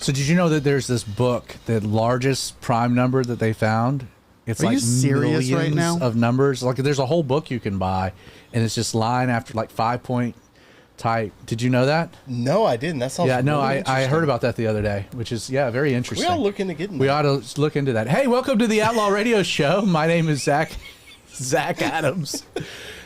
So did you know that there's this book, the largest prime number that they found? It's Are like you serious right millions now? of numbers. Like there's a whole book you can buy, and it's just line after like 5-point type. Did you know that? No, I didn't. That sounds I heard about that the other day, which is very interesting. We ought to look into getting We that. ought to look into that. Hey, welcome to the Outlaw Radio Show. My name is Zach Adams,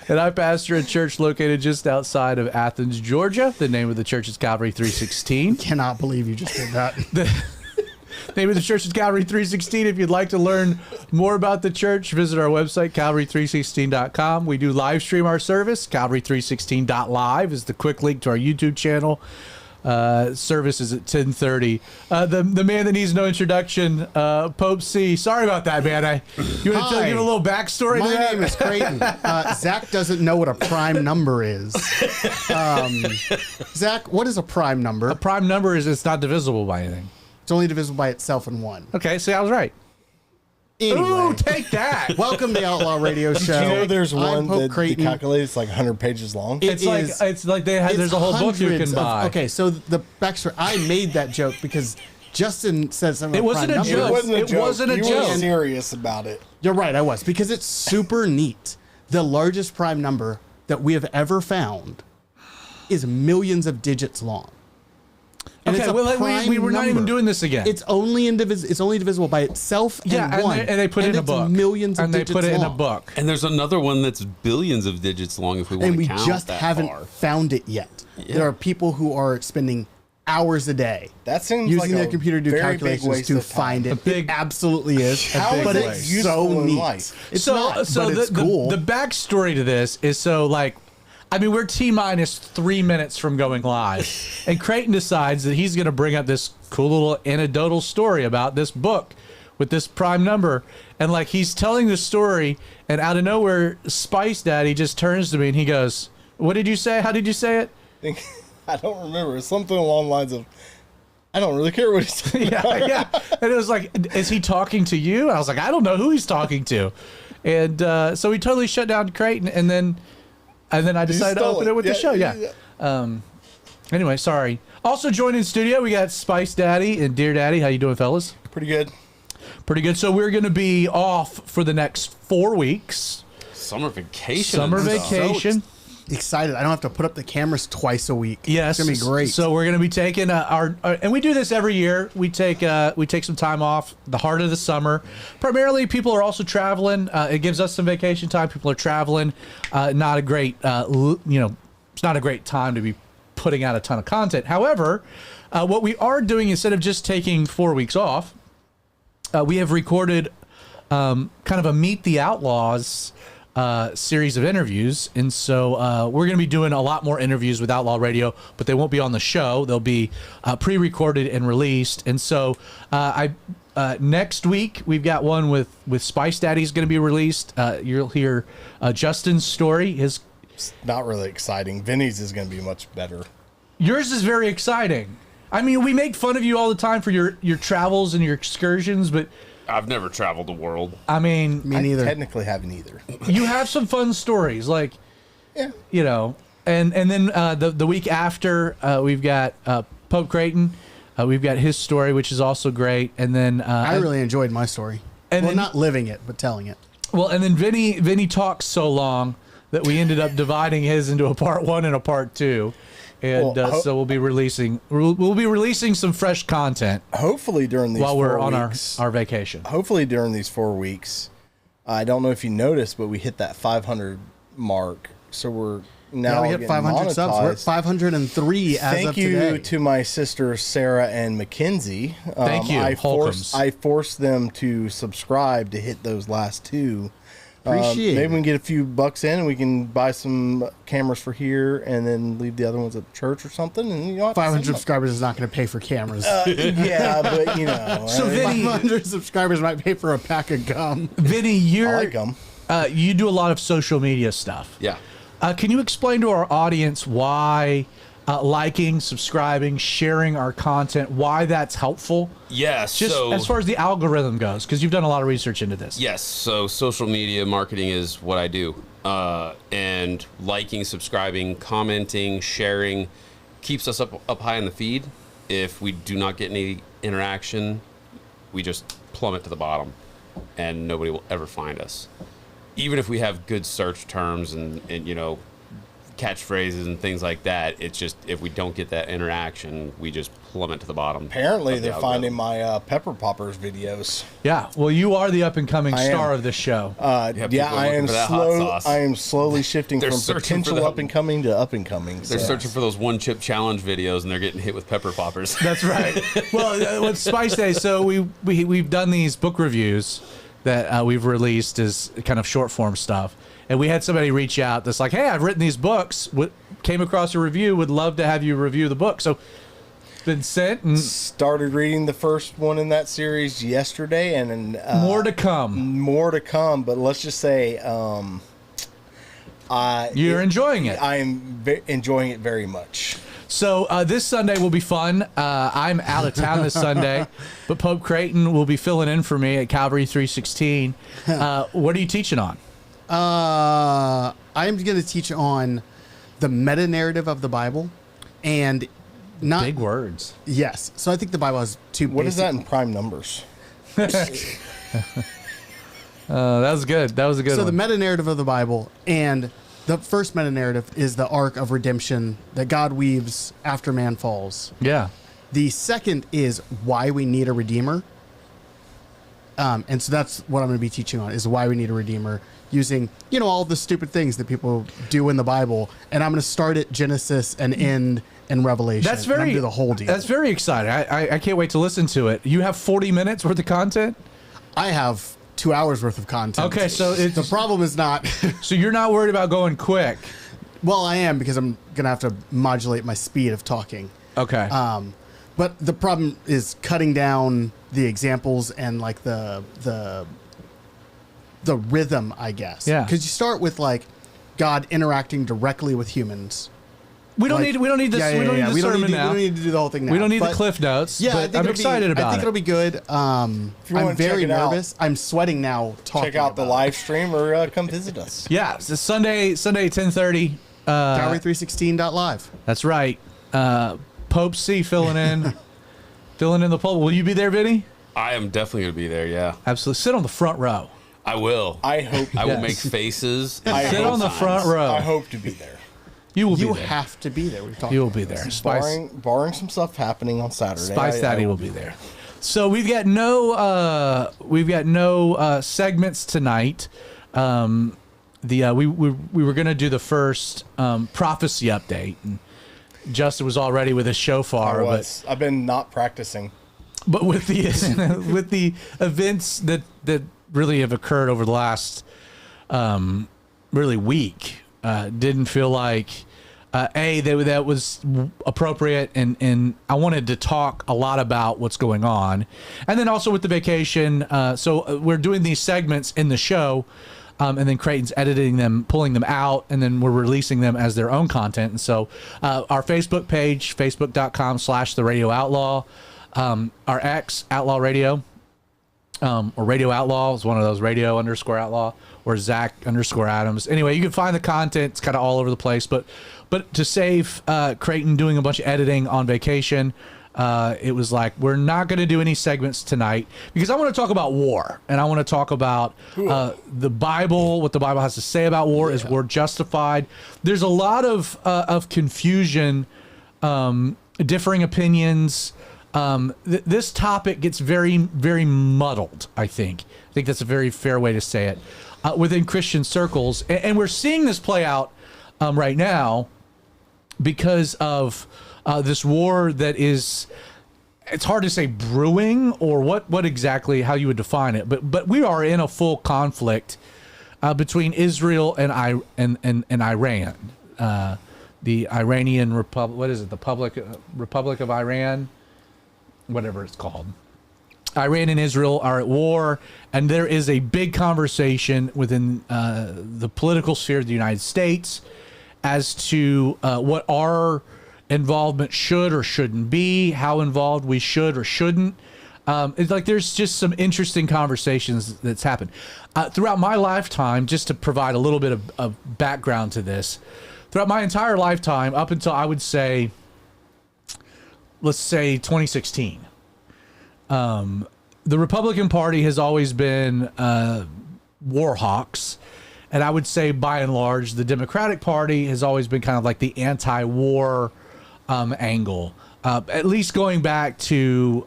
and I pastor a church located just outside of Athens, Georgia. The name of the church is Calvary 316. Cannot believe you just did that. The name of the church is Calvary 316. If you'd like to learn more about the church, visit our website, calvary316.com. We do live stream our service. Calvary316.live is the quick link to our YouTube channel. Service is at 10:30. The man that needs no introduction, Pope C. Sorry about that, man. You want to give a little backstory to that? My name is Creighton. Zach doesn't know what a prime number is. Zach, what is a prime number? A prime number is it's not divisible by anything. It's only divisible by itself in one. Okay, see, I was right. Anyway, Ooh, take that. welcome to the Outlaw Radio Show. You know, there's I'm one Pope that Creighton. calculates like 100 pages long. It is- It's like there's a whole book you hundreds can buy. okay, so the backstory. I made that joke because Justin said something. It about wasn't prime a numbers. joke. It wasn't a It joke. wasn't a You joke. were serious about it. You're right, I was, because it's super neat. The largest prime number that we have ever found is millions of digits long. And Okay, it's a well, prime we were not even number. doing this again. It's only it's only divisible by itself yeah, and and one. they put it in a it's book. Millions of and they digits put it in a long. book. And there's another one that's billions of digits long if we want And to we count just that haven't far. found it yet. There are people who are spending hours a day That seems using like their a computer to do very big calculations waste to of time. find it. big- It absolutely is. How is but it it's useful so in neat. life? It's not, but it's cool. The backstory to this is we're T-minus 3 minutes from going live, and Creighton decides that he's going to bring up this cool little anecdotal story about this book with this prime number, and like he's telling the story, and out of nowhere, Spice Daddy just turns to me and he goes, "What did you say? How did you say it?" I don't remember. It's something along the lines of, I don't really care what he's saying. yeah. And it was like, is he talking to you? And I was like, I don't know who he's talking to. And so we totally shut down Creighton, and then I decided to stole open it. it with the show. Yeah. Anyway, sorry. Also joining in studio, we got Spice Daddy and Dear Daddy. How you doing, fellas? Pretty good. Pretty good. So we're going to be off for the next 4 weeks. Summer vacation. Summer and stuff. vacation. Excited. I don't have to put up the cameras twice a week. Yes, It's going to be great. So we're going to be taking our and we do this every year. We take some time off the heart of the summer. Primarily, people are also traveling. It gives us some vacation time. People are traveling. Not a great, it's not a great time to be putting out a ton of content. However, what we are doing, instead of just taking 4 weeks off, we have recorded kind of a Meet the Outlaws series of interviews, and so we're going to be doing a lot more interviews with Outlaw Radio, but they won't be on the show. They'll be pre-recorded and released. And so next week we've got one with Spice Daddy's going to be released. You'll hear Justin's story. It's not really exciting. Vinny's is going to be much better. Yours is very exciting. I mean, we make fun of you all the time for your travels and your excursions, but I've never traveled the world. I mean, Me neither. I technically haven't either. you have some fun stories, like, Yeah. you know, and then the week after we've got Pope Creighton. We've got his story, which is also great, and then I really enjoyed my story. And well, then- not living it, but telling it. well, and then Vinny talks so long that we ended up dividing his into a part 1 and a part 2, and Well, so we'll be releasing some fresh content Hopefully during these while we're 4 on weeks, our vacation. hopefully during these 4 weeks, I don't know if you noticed, but we hit that 500 mark. So we're now we hit getting 500 subs. We're at monetized. 503 as Thank of you today. to my sister Sarah and Mackenzie. Thank you, I Holcombs. forced them to subscribe to hit those last 2. Appreciate Maybe it. we can get a few bucks in, and we can buy some cameras for here, and then leave the other ones at church or something. And 500 subscribers is not going to pay for cameras. Yeah, but you know, So Vinny, 500 subscribers might pay for a pack of gum. Vinny, I like them. you do a lot of social media stuff. Yeah. Can you explain to our audience why liking, subscribing, sharing our content, why that's helpful? Yes. Just so as far as the algorithm goes, because you've done a lot of research into this. yes. So social media marketing is what I do, and liking, subscribing, commenting, sharing keeps us up high in the feed. if we do not get any interaction, we just plummet to the bottom, and nobody will ever find us. Even if we have good search terms and catchphrases and things like that, it's just if we don't get that interaction, we just plummet to the bottom. Apparently, they're finding my Pepper Poppers videos. Yeah, well, you are the up-and-coming star of this show. I am slowly shifting from potential up-and-coming to up-and-coming. They're searching for those one-chip challenge videos, and they're getting hit with Pepper Poppers. That's right. Well, with Spice Day, so we've done these book reviews that we've released as kind of short-form stuff. And we had somebody reach out that's like, hey, I've written these books, came across a review, would love to have you review the book. So it's been sent. And started reading the first one in that series yesterday. And more to come. More to come. But let's just say you're enjoying it. I am enjoying it very much. So this Sunday will be fun. I'm out of town this Sunday, but Pope Creighton will be filling in for me at Calvary 316. What are you teaching on? I'm going to teach on the meta narrative of the Bible, and not big words. Yes, so I think the Bible has two. What is that in prime numbers? That was good. That was a good one. So the meta narrative of the Bible, and the first meta narrative is the arc of redemption that God weaves after man falls. Yeah. The second is why we need a redeemer. And so that's what I'm going to be teaching on, is why we need a redeemer, using, all the stupid things that people do in the Bible. And I'm going to start at Genesis and end in Revelation. That's very, and I'm do the whole deal. That's very exciting. I can't wait to listen to it. You have 40 minutes worth of content? I have 2 hours worth of content. Okay, so the problem is not. So you're not worried about going quick? Well, I am, because I'm going to have to modulate my speed of talking. Okay. But the problem is cutting down the examples and like the rhythm, I guess. Yeah. Because you start with like God interacting directly with humans. We don't need this. We don't need the sermon now. We don't need to do the whole thing now. We don't need the cliff notes. Yeah, but I'm excited about it. I think it'll be good. I'm very nervous. I'm sweating now talking. Check out the live stream or come visit us. Yeah, it's Sunday 10:30. Gallery316.live. That's right. Pope C filling in the pulpit. Will you be there, Vinny? I am definitely going to be there, yeah. Absolutely. Sit on the front row. I will. I hope. I will make faces. Sit on the front row. I hope to be there. You will be there. You have to be there. You will be there. Barring some stuff happening on Saturday. Spice Daddy will be there. So we've got no segments tonight. We were going to do the first prophecy update, and Justin was all ready with his shofar. I've been not practicing. But with the events that really have occurred over the last really week, didn't feel like that was appropriate, and I wanted to talk a lot about what's going on, and then also with the vacation. So we're doing these segments in the show. And then Creighton's editing them, pulling them out, and then we're releasing them as their own content. And so our Facebook page, facebook.com/The Radio Outlaw, our X, Outlaw Radio, or Radio Outlaw is one of those, Radio_Outlaw, or Zach_Adams. Anyway, you can find the content. It's kind of all over the place. But to save Creighton doing a bunch of editing on vacation, it was like, we're not going to do any segments tonight because I want to talk about war, and I want to talk about the Bible, what the Bible has to say about war. Is war justified? There's a lot of confusion, differing opinions. This topic gets very, very muddled, I think that's a very fair way to say it, within Christian circles. And we're seeing this play out right now because of this war that is, it's hard to say brewing or what exactly, how you would define it, but we are in a full conflict between Israel and Iran, the Iranian Republic. What is it? The Republic of Iran, whatever it's called. Iran and Israel are at war, and there is a big conversation within the political sphere of the United States as to what our involvement should or shouldn't be, how involved we should or shouldn't. It's like there's just some interesting conversations that's happened throughout my lifetime. Just to provide a little bit of background to this, throughout my entire lifetime, up until I would say let's say 2016. The Republican Party has always been war hawks. And I would say, by and large, the Democratic Party has always been kind of like the anti-war angle, at least going back to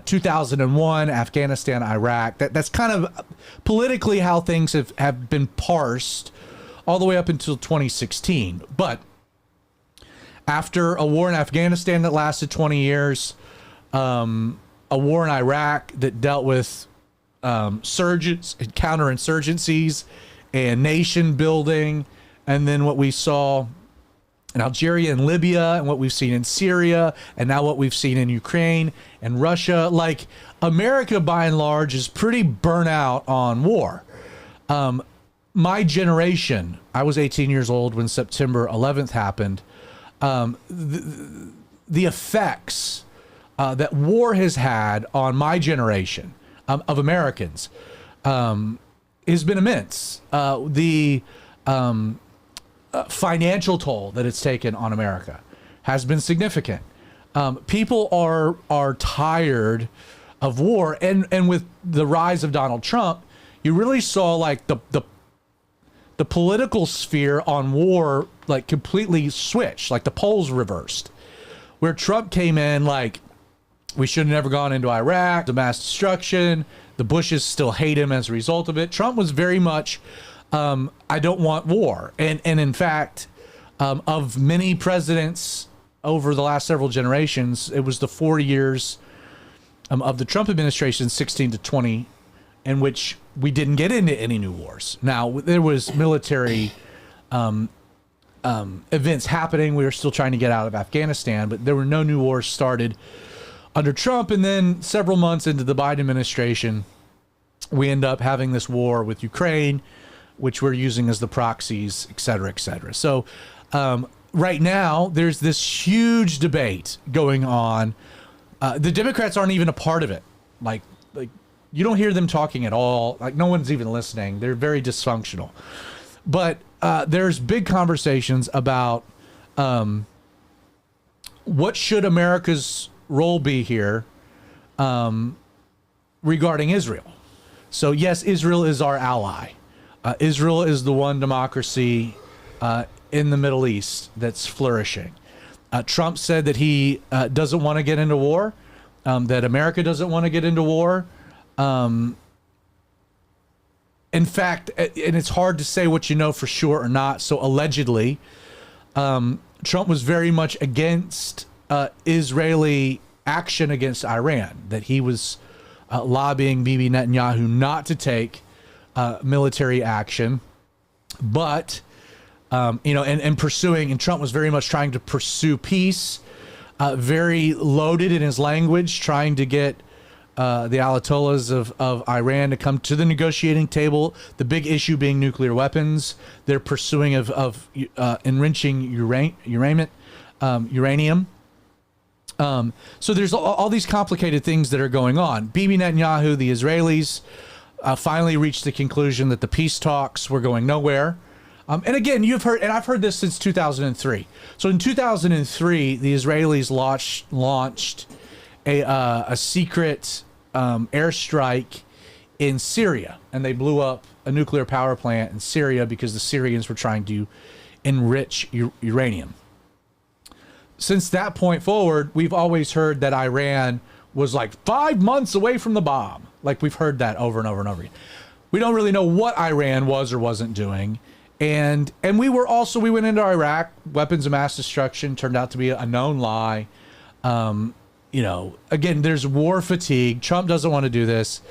2001, Afghanistan, Iraq. That's kind of politically how things have been parsed all the way up until 2016. But after a war in Afghanistan that lasted 20 years, a war in Iraq that dealt with surges and counterinsurgencies and nation building, and then what we saw in Algeria and Libya, and what we've seen in Syria, and now what we've seen in Ukraine and Russia. Like, America, by and large, is pretty burnt out on war. My generation, I was 18 years old when September 11th happened. The effects that war has had on my generation of Americans has been immense. The financial toll that it's taken on America has been significant. People are tired of war, and with the rise of Donald Trump, you really saw like the political sphere on war like completely switched, like the poles reversed, where Trump came in like, we should have never gone into Iraq, the mass destruction, the Bushes still hate him as a result of it. Trump was very much, I don't want war. And in fact, of many presidents over the last several generations, it was the 4 years of the Trump administration, 16 to 20, in which we didn't get into any new wars. Now, there was military events happening. We were still trying to get out of Afghanistan, but there were no new wars started under Trump. And then several months into the Biden administration, we end up having this war with Ukraine, which we're using as the proxies, et cetera, et cetera. So right now, there's this huge debate going on. The Democrats aren't even a part of it. Like you don't hear them talking at all. Like, no one's even listening. They're very dysfunctional. But there's big conversations about what should America's role be here regarding Israel. So yes, Israel is our ally. Israel is the one democracy in the Middle East that's flourishing. Trump said that he doesn't want to get into war, that America doesn't want to get into war. In fact, and it's hard to say what you know for sure or not, so allegedly, Trump was very much against Israeli action against Iran, that he was lobbying Bibi Netanyahu not to take military action, but and pursuing, and Trump was very much trying to pursue peace, very loaded in his language, trying to get the Ayatollahs of Iran to come to the negotiating table. The big issue being nuclear weapons. They're pursuing of enriching uranium. So there's all these complicated things that are going on. Bibi Netanyahu, the Israelis, finally reached the conclusion that the peace talks were going nowhere. And again, you've heard, and I've heard this since 2003. So in 2003, the Israelis launched a secret airstrike in Syria, and they blew up a nuclear power plant in Syria because the Syrians were trying to enrich uranium. Since that point forward, we've always heard that Iran was like 5 months away from the bomb. Like, we've heard that over and over and over again. We don't really know what Iran was or wasn't doing. And we went into Iraq, weapons of mass destruction turned out to be a known lie. Again, there's war fatigue. Trump doesn't want to do this.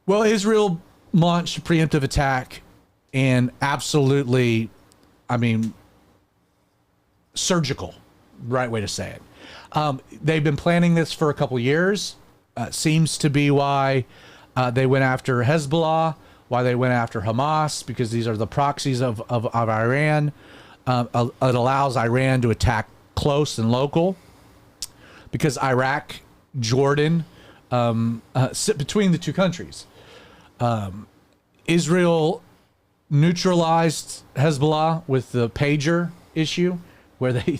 Well, Israel launched a preemptive attack, and absolutely, surgical, right way to say it. They've been planning this for a couple years. Seems to be why they went after Hezbollah, why they went after Hamas, because these are the proxies of Iran. It allows Iran to attack close and local, because Iraq, Jordan sit between the two countries. Israel neutralized Hezbollah with the pager issue, where they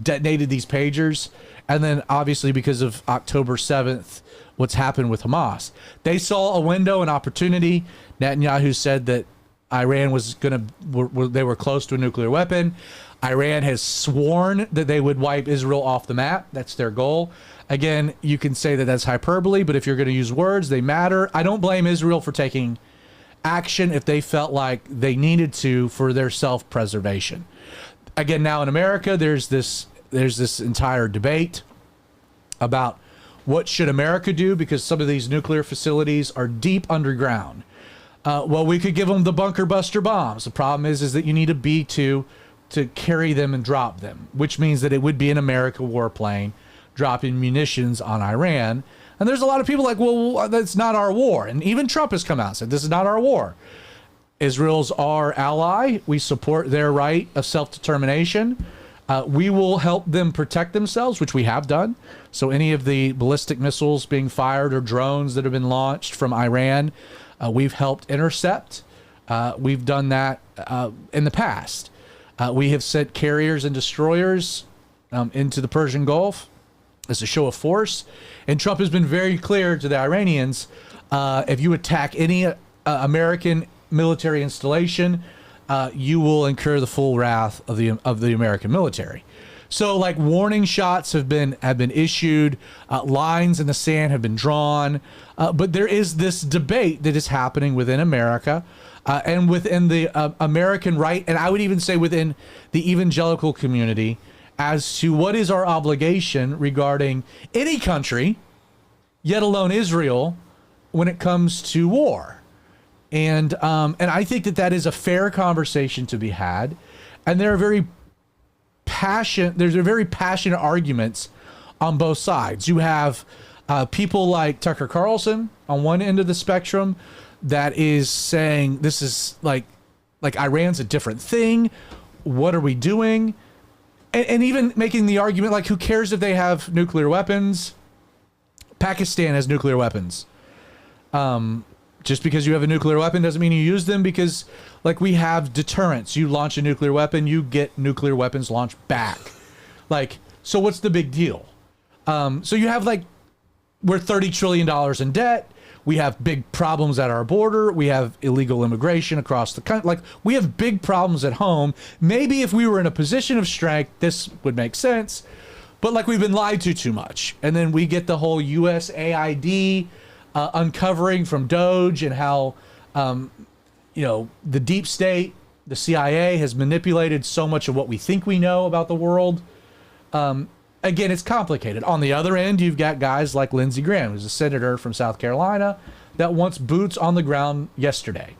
detonated these pagers. And then obviously because of October 7th, what's happened with Hamas. They saw a window, an opportunity. Netanyahu said that Iran was they were close to a nuclear weapon. Iran has sworn that they would wipe Israel off the map. That's their goal. Again, you can say that that's hyperbole, but if you're going to use words, they matter. I don't blame Israel for taking action if they felt like they needed to for their self-preservation. Again, now in America, there's this entire debate about what should America do because some of these nuclear facilities are deep underground. Well, we could give them the bunker buster bombs. The problem is that you need a B-2 to carry them and drop them, which means that it would be an American warplane dropping munitions on Iran. And there's a lot of people like, well, that's not our war. And even Trump has come out and said, this is not our war. Israel's our ally. We support their right of self-determination. We will help them protect themselves, which we have done. So any of the ballistic missiles being fired or drones that have been launched from Iran, we've helped intercept. We've done that in the past. We have sent carriers and destroyers into the Persian Gulf as a show of force. And Trump has been very clear to the Iranians, if you attack any American military installation, you will incur the full wrath of the American military. So like warning shots have been issued, lines in the sand have been drawn, but there is this debate that is happening within America and within the American right, and I would even say within the evangelical community, as to what is our obligation regarding any country, yet alone Israel, when it comes to war. And I think that is a fair conversation to be had, and there are very passionate arguments on both sides. You have people like Tucker Carlson on one end of the spectrum that is saying this is like Iran's a different thing. What are we doing? And even making the argument like, who cares if they have nuclear weapons? Pakistan has nuclear weapons. Just because you have a nuclear weapon doesn't mean you use them, because like we have deterrence. You launch a nuclear weapon, you get nuclear weapons launched back. Like, so what's the big deal? So you have like, we're $30 trillion in debt. We have big problems at our border. We have illegal immigration across the country. Like, we have big problems at home. Maybe if we were in a position of strength, this would make sense. But like, we've been lied to too much. And then we get the whole USAID uncovering from Doge and how, the deep state, the CIA has manipulated so much of what we think we know about the world. Again, it's complicated. On the other end, you've got guys like Lindsey Graham, who's a senator from South Carolina, that wants boots on the ground yesterday,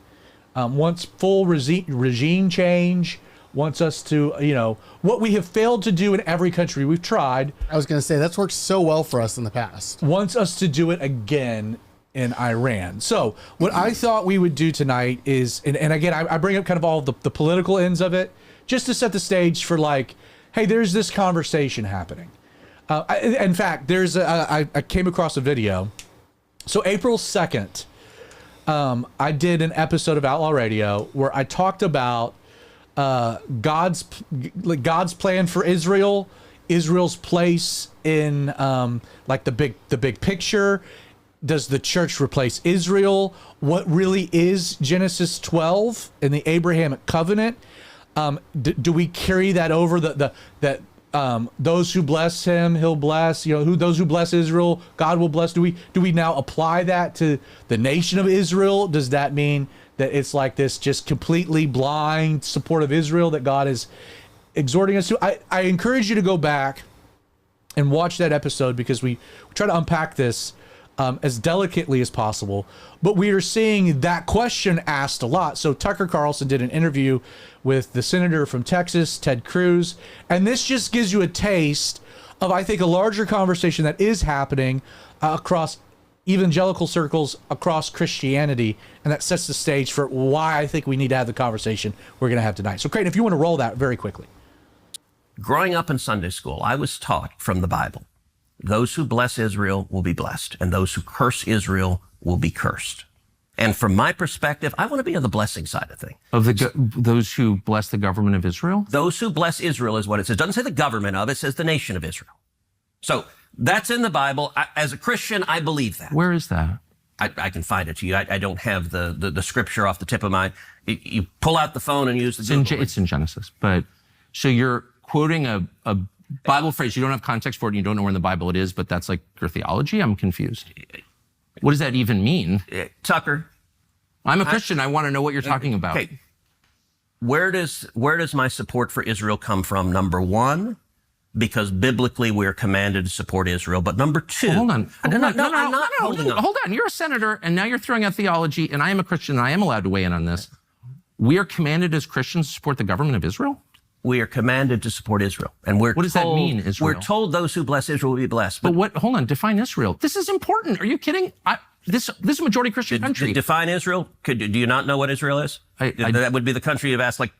wants full regime change, wants us to, what we have failed to do in every country we've tried. I was going to say, that's worked so well for us in the past. Wants us to do it again in Iran. So what I thought we would do tonight is, and again, I bring up kind of all the political ends of it, just to set the stage for like, hey, there's this conversation happening. In fact, I came across a video. So April 2nd, I did an episode of Outlaw Radio where I talked about God's plan for Israel, Israel's place in the big picture. Does the church replace Israel? What really is Genesis 12 in the Abrahamic covenant? Do we carry that over that those who bless him, he'll bless, those who bless Israel, God will bless. Do we now apply that to the nation of Israel? Does that mean that it's like this just completely blind support of Israel that God is exhorting us to? I encourage you to go back and watch that episode, because we try to unpack this as delicately as possible, but we are seeing that question asked a lot. So Tucker Carlson did an interview with the senator from Texas, Ted Cruz, and this just gives you a taste of, I think, a larger conversation that is happening across evangelical circles, across Christianity, and that sets the stage for why I think we need to have the conversation we're going to have tonight. So Creighton, if you want to roll that very quickly. Growing up in Sunday school, I was taught from the Bible, those who bless Israel will be blessed, and those who curse Israel will be cursed. And from my perspective, I want to be on the blessing side of things. Of those who bless the government of Israel? Those who bless Israel is what it says. It doesn't say the government of it, says the nation of Israel. So that's in the Bible. As a Christian, I believe that. Where is that? I can find it to you. I don't have the scripture off the tip of my. You pull out the phone and use the Google. It's in Genesis. But so you're quoting a Bible phrase. You don't have context for it and you don't know where in the Bible it is, but that's like your theology? I'm confused. What does that even mean? Tucker. I'm a Christian. I want to know what you're talking about. Okay. Where does my support for Israel come from? Number one, because biblically we're commanded to support Israel. But number two, hold on. I'm not holding on. Hold on. You're a senator, and now you're throwing out theology, and I am a Christian, and I am allowed to weigh in on this. We are commanded as Christians to support the government of Israel? We are commanded to support Israel. And what does that mean, Israel? We're told those who bless Israel will be blessed. But what, hold on, define Israel. This is important. Are you kidding? This is a majority Christian country. Define Israel? Do you not know what Israel is? That would be the country you've asked like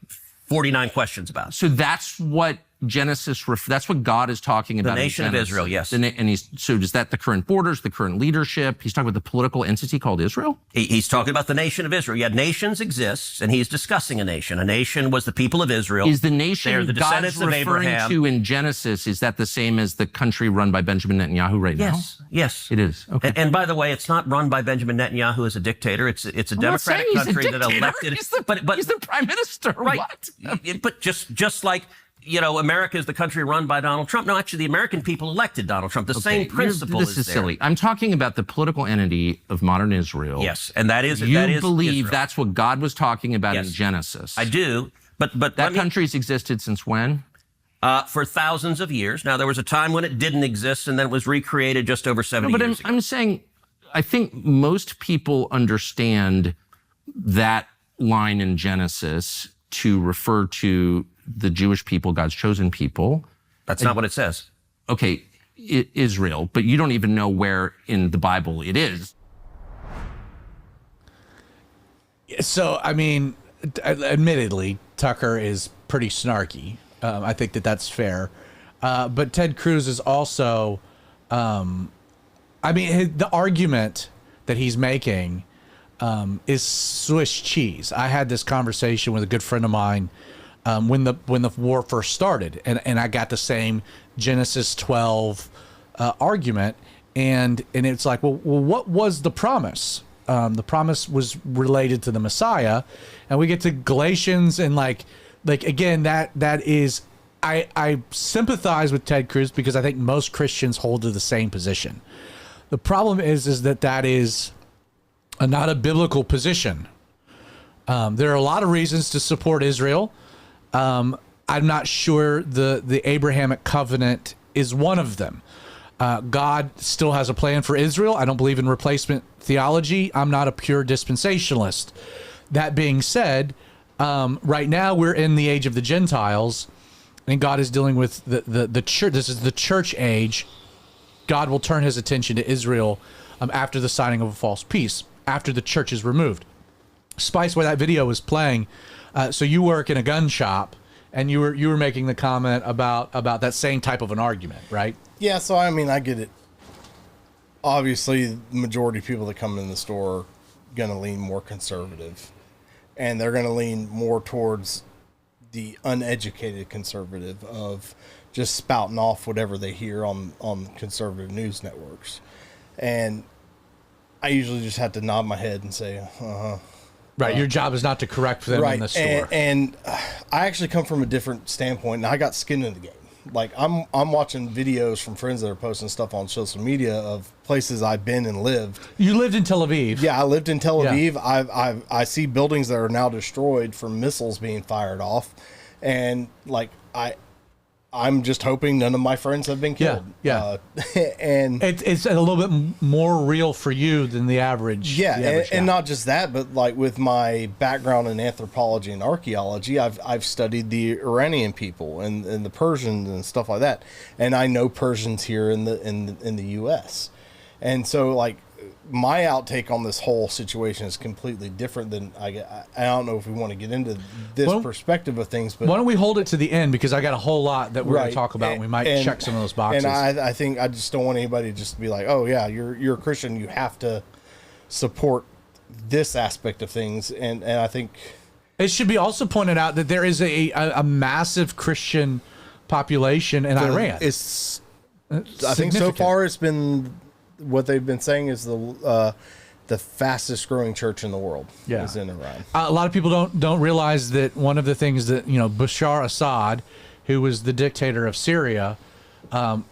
49 questions about. So that's what Genesis, that's what God is talking about. The nation of Israel, yes. So is that the current borders, the current leadership? He's talking about the political entity called Israel? He's talking about the nation of Israel. Yeah, nations exist, and he's discussing a nation. A nation was the people of Israel. Is the nation They're the descendants God's of referring Abraham. to in Genesis, is that the same as the country run by Benjamin Netanyahu right now? Yes. It is. Okay. And by the way, it's not run by Benjamin Netanyahu as a dictator. It's a democratic country that elected. He's the prime minister. Right. What? But just like, America is the country run by Donald Trump. No, actually, the American people elected Donald Trump. The same principle This is there. silly. I'm talking about the political entity of modern Israel. Yes, and that is believe Israel. That's what God was talking about in Genesis. I do, but that country's existed since when? For thousands of years. Now, there was a time when it didn't exist, and then it was recreated just over 70 years ago. I'm saying, I think most people understand that line in Genesis to refer to the Jewish people, God's chosen people. That's not what it says. Okay, Israel, but you don't even know where in the Bible it is. So, I mean, admittedly, Tucker is pretty snarky. I think that's fair. But Ted Cruz is also, the argument that he's making is Swiss cheese. I had this conversation with a good friend of mine when the war first started, and I got the same Genesis 12 argument, and it's like, well, what was the promise? The promise was related to the Messiah, and we get to Galatians, and like again, that is, I sympathize with Ted Cruz because I think most Christians hold to the same position. The problem is that is not a biblical position. There are a lot of reasons to support Israel. I'm not sure the Abrahamic covenant is one of them. God still has a plan for Israel. I don't believe in replacement theology. I'm not a pure dispensationalist. That being said, right now we're in the age of the Gentiles, and God is dealing with the church. This is the church age. God will turn his attention to Israel after the signing of a false peace, after the church is removed. Spice, where that video was playing, so you work in a gun shop, and you were making the comment about that same type of an argument, right? Yeah, so I mean, I get it. Obviously, the majority of people that come in the store are going to lean more conservative, and they're going to lean more towards the uneducated conservative of just spouting off whatever they hear on conservative news networks. And I usually just have to nod my head and say, uh-huh. Right, your job is not to correct them in the store. And I actually come from a different standpoint, and I got skin in the game. Like, I'm watching videos from friends that are posting stuff on social media of places I've been and lived. You lived in Tel Aviv. Yeah, I lived in Tel Aviv. Yeah. I see buildings that are now destroyed from missiles being fired off, and like I'm just hoping none of my friends have been killed. Yeah. And it's a little bit more real for you than the average. Yeah, the average and not just that, but like with my background in anthropology and archaeology, I've studied the Iranian people and the Persians and stuff like that, and I know Persians here in the U.S. And so like my outtake on this whole situation is completely different than I don't know if we want to get into this perspective of things, but why don't we hold it to the end, because I got a whole lot that we're going to talk about, and we might check some of those boxes. And I think I just don't want anybody just to be like, oh yeah, you're a Christian, you have to support this aspect of things, and I think it should be also pointed out that there is a massive Christian population in Iran. It's I think so far it's been what they've been saying is the fastest growing church in the world is in Iran. A lot of people don't realize that one of the things that, Bashar Assad, who was the dictator of Syria,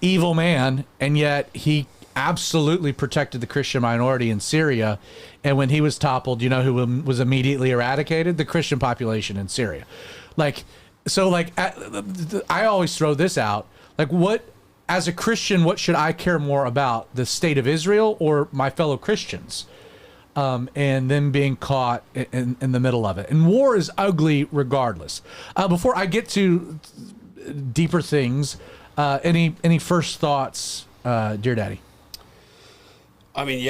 evil man, and yet he absolutely protected the Christian minority in Syria. And when he was toppled, who was immediately eradicated? The Christian population in Syria. I always throw this out. As a Christian, what should I care more about? The state of Israel or my fellow Christians? And them being caught in the middle of it. And war is ugly regardless. Before I get to deeper things, any first thoughts, dear Daddy? I mean,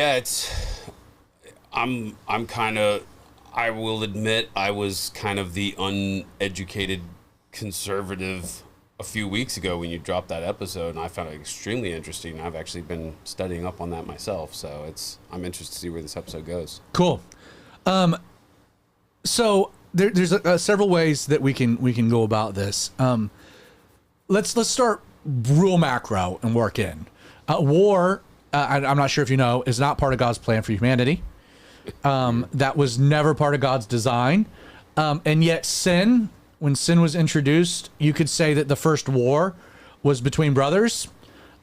I'm kind of, I will admit I was kind of the uneducated conservative a few weeks ago when you dropped that episode, and I found it extremely interesting. I've actually been studying up on that myself, so I'm interested to see where this episode goes. Cool. So there's several ways that we can go about this. Let's start real macro and work in. War, I'm not sure if you know, is not part of God's plan for humanity. That was never part of God's design. And yet when sin was introduced, you could say that the first war was between brothers,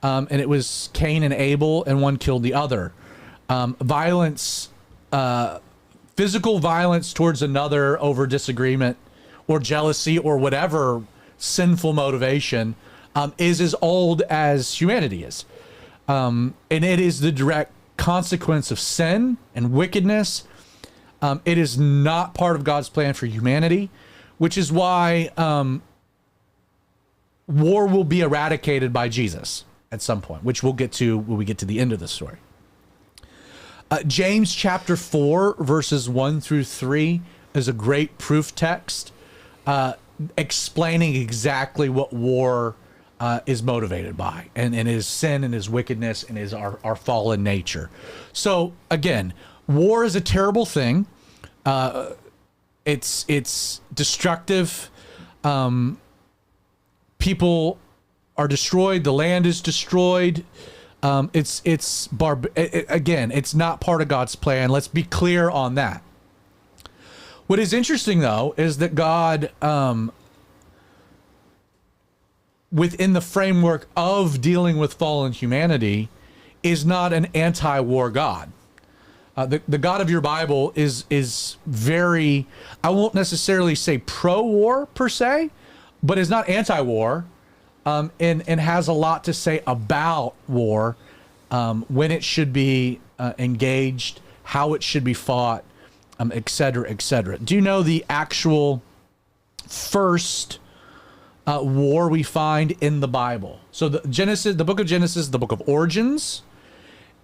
and it was Cain and Abel, and one killed the other. Violence, physical violence towards another over disagreement or jealousy or whatever sinful motivation is as old as humanity is. And it is the direct consequence of sin and wickedness. It is not part of God's plan for humanity, which is why war will be eradicated by Jesus at some point, which we'll get to when we get to the end of the story. James chapter 4, verses 1 through 3 is a great proof text explaining exactly what war is motivated by, and is sin and is wickedness and is our fallen nature. So again, war is a terrible thing. It's destructive. People are destroyed. The land is destroyed. Again, it's not part of God's plan. Let's be clear on that. What is interesting, though, is that God, within the framework of dealing with fallen humanity, is not an anti-war God. The God of your Bible is very, I won't necessarily say pro-war per se, but is not anti-war, and has a lot to say about war, when it should be engaged, how it should be fought, et cetera, et cetera. Do you know the actual first war we find in the Bible? So the book of Genesis, the book of origins.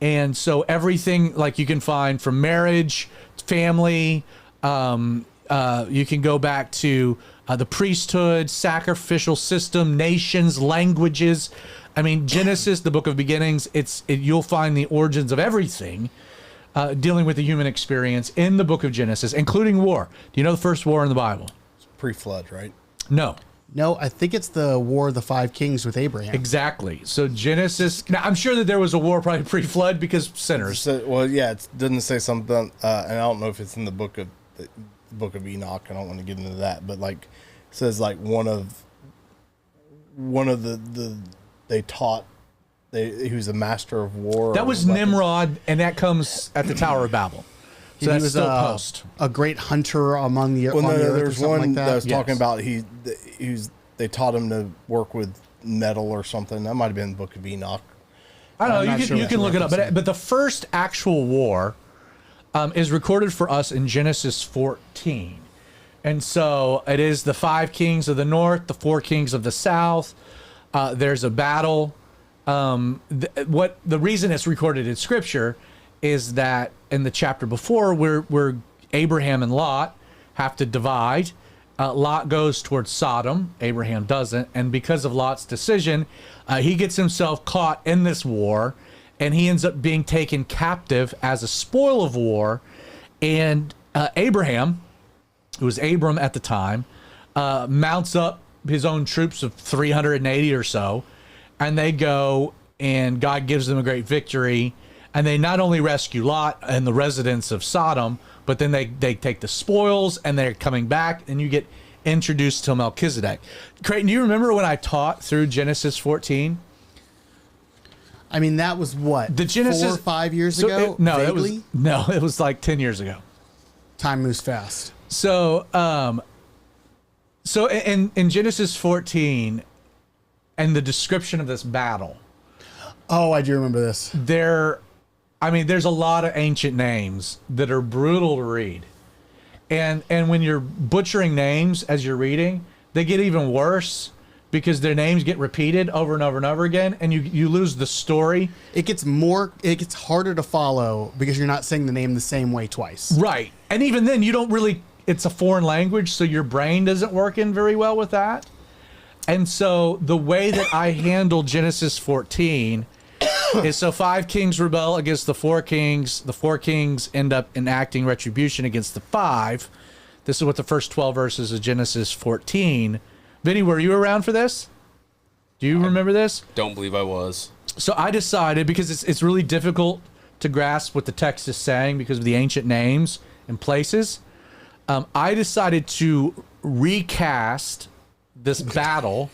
And so everything like you can find from marriage, family, you can go back to the priesthood, sacrificial system, nations, languages. I mean, Genesis, the book of beginnings, you'll find the origins of everything dealing with the human experience in the book of Genesis, including war. Do you know the first war in the Bible? It's pre-flood, right? No. No, I think it's the War of the Five Kings with Abraham. Exactly. So Genesis. Now, I'm sure that there was a war probably pre-flood because sinners. Well, yeah, it doesn't say something, and I don't know if it's in the book of Enoch. I don't want to get into that, but like, it says like one of the they taught. He was a master of war. That was Nimrod, and that comes at the Tower of Babel. So he that's was still post. a great hunter among the, well, on the earth. There's or something one like that. that was talking Yes. about they taught him to work with metal or something. That might have been the book of Enoch. I don't I'm know. not You sure can what you can you're look it up, referencing. but the first actual war is recorded for us in Genesis 14, and so it is the 5 kings of the north, the 4 kings of the south. There's a battle. The reason it's recorded in Scripture is that in the chapter before, where Abraham and Lot have to divide. Lot goes towards Sodom. Abraham doesn't. And because of Lot's decision, he gets himself caught in this war, and he ends up being taken captive as a spoil of war. And Abraham, who was Abram at the time, mounts up his own troops of 380 or so, and they go, and God gives them a great victory. And they not only rescue Lot and the residents of Sodom, but then they take the spoils, and they're coming back, and you get introduced to Melchizedek. Creighton, do you remember when I taught through Genesis 14? I mean, that was what? The Genesis 4 or 5 years ago? It was like 10 years ago. Time moves fast. So in Genesis 14 and the description of this battle, Oh, I do remember this. there's a lot of ancient names that are brutal to read. And when you're butchering names as you're reading, they get even worse because their names get repeated over and over and over again, and you lose the story. It gets harder to follow because you're not saying the name the same way twice. Right. And even then, you don't really, it's a foreign language, so your brain doesn't work in very well with that. And so the way that I handle Genesis 14 is, so 5 kings rebel against the 4 kings. The 4 kings end up enacting retribution against the 5. This is what the first 12 verses of Genesis 14. Vinny, were you around for this? Do you remember this? Don't believe I was. So I decided, because it's really difficult to grasp what the text is saying because of the ancient names and places, I decided to recast this battle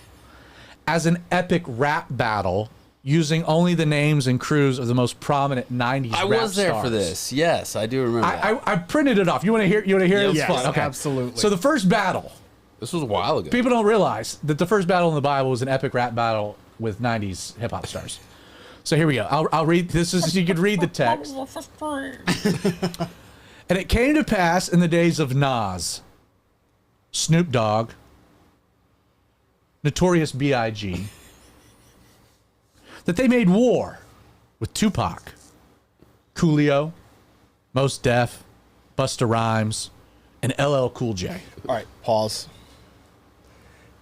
as an epic rap battle using only the names and crews of the most prominent 90s I rap was there stars. for this. Yes, I do remember that. I printed it off. You want to hear? You want to hear? Yep. It's Yes, fun. Okay, absolutely. So the first battle. This was a while ago. People don't realize that the first battle in the Bible was an epic rap battle with 90s hip hop stars. So here we go. I'll read this. Is you could read the text. And it came to pass in the days of Nas, Snoop Dogg, Notorious B.I.G., that they made war with Tupac, Coolio, Mos Def, Busta Rhymes, and LL Cool J. All right, pause.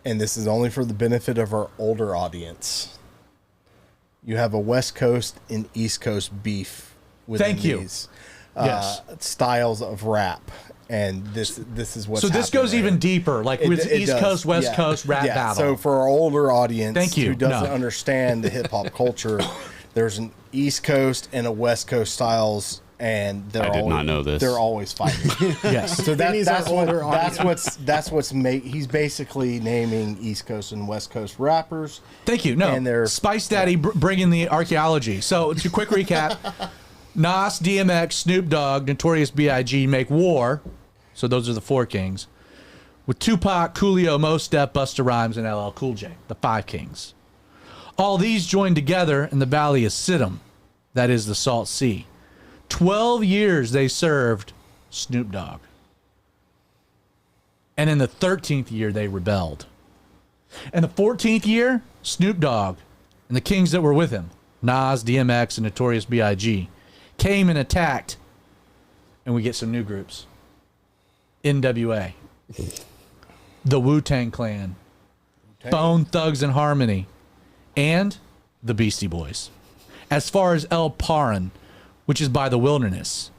And this is only for the benefit of our older audience. You have a West Coast and East Coast beef within Thank you. these Yes. styles of rap, and this is what's So this happening goes right even here. deeper, like with It East does. Coast, West Yeah. Coast rap Yeah. battle. So for our older audience Thank you. who doesn't No. understand the hip hop culture, there's an East Coast and a West Coast styles, and they're I did always, not know this. They're always fighting. yes. So Vinny's that's our older audience. he's basically naming East Coast and West Coast rappers. Thank you. No, And they're- Spice Daddy bringing the archaeology. So it's a quick recap. Nas, DMX, Snoop Dogg, Notorious B.I.G. make war. So those are the 4 kings. With Tupac, Coolio, Mos Def, Busta Rhymes, and LL Cool J, the 5 kings. All these joined together in the Valley of Siddim, that is the Salt Sea. 12 years they served Snoop Dogg. And in the 13th year, they rebelled. And the 14th year, Snoop Dogg and the kings that were with him, Nas, DMX, and Notorious B.I.G., came and attacked, and we get some new groups. NWA, the Wu-Tang Clan, Bone Thugs and Harmony, and the Beastie Boys. As far as El Paran, which is by the wilderness.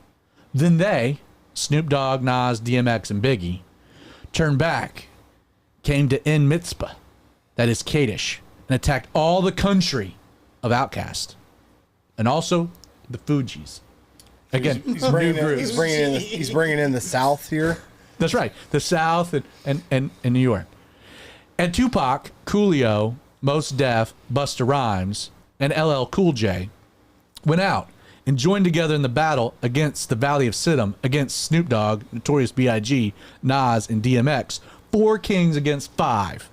Then they, Snoop Dogg, Nas, DMX, and Biggie, turned back, came to En Mitzpah, that is Kadesh, and attacked all the country of Outkast, and also the Fugees. Again, He's new bringing groups. he's bringing in the South here. That's right. The South and New York. And Tupac, Coolio, Mos Def, Busta Rhymes, and LL Cool J went out and joined together in the battle against the Valley of Siddim, against Snoop Dogg, Notorious B.I.G., Nas, and DMX. 4 kings against 5.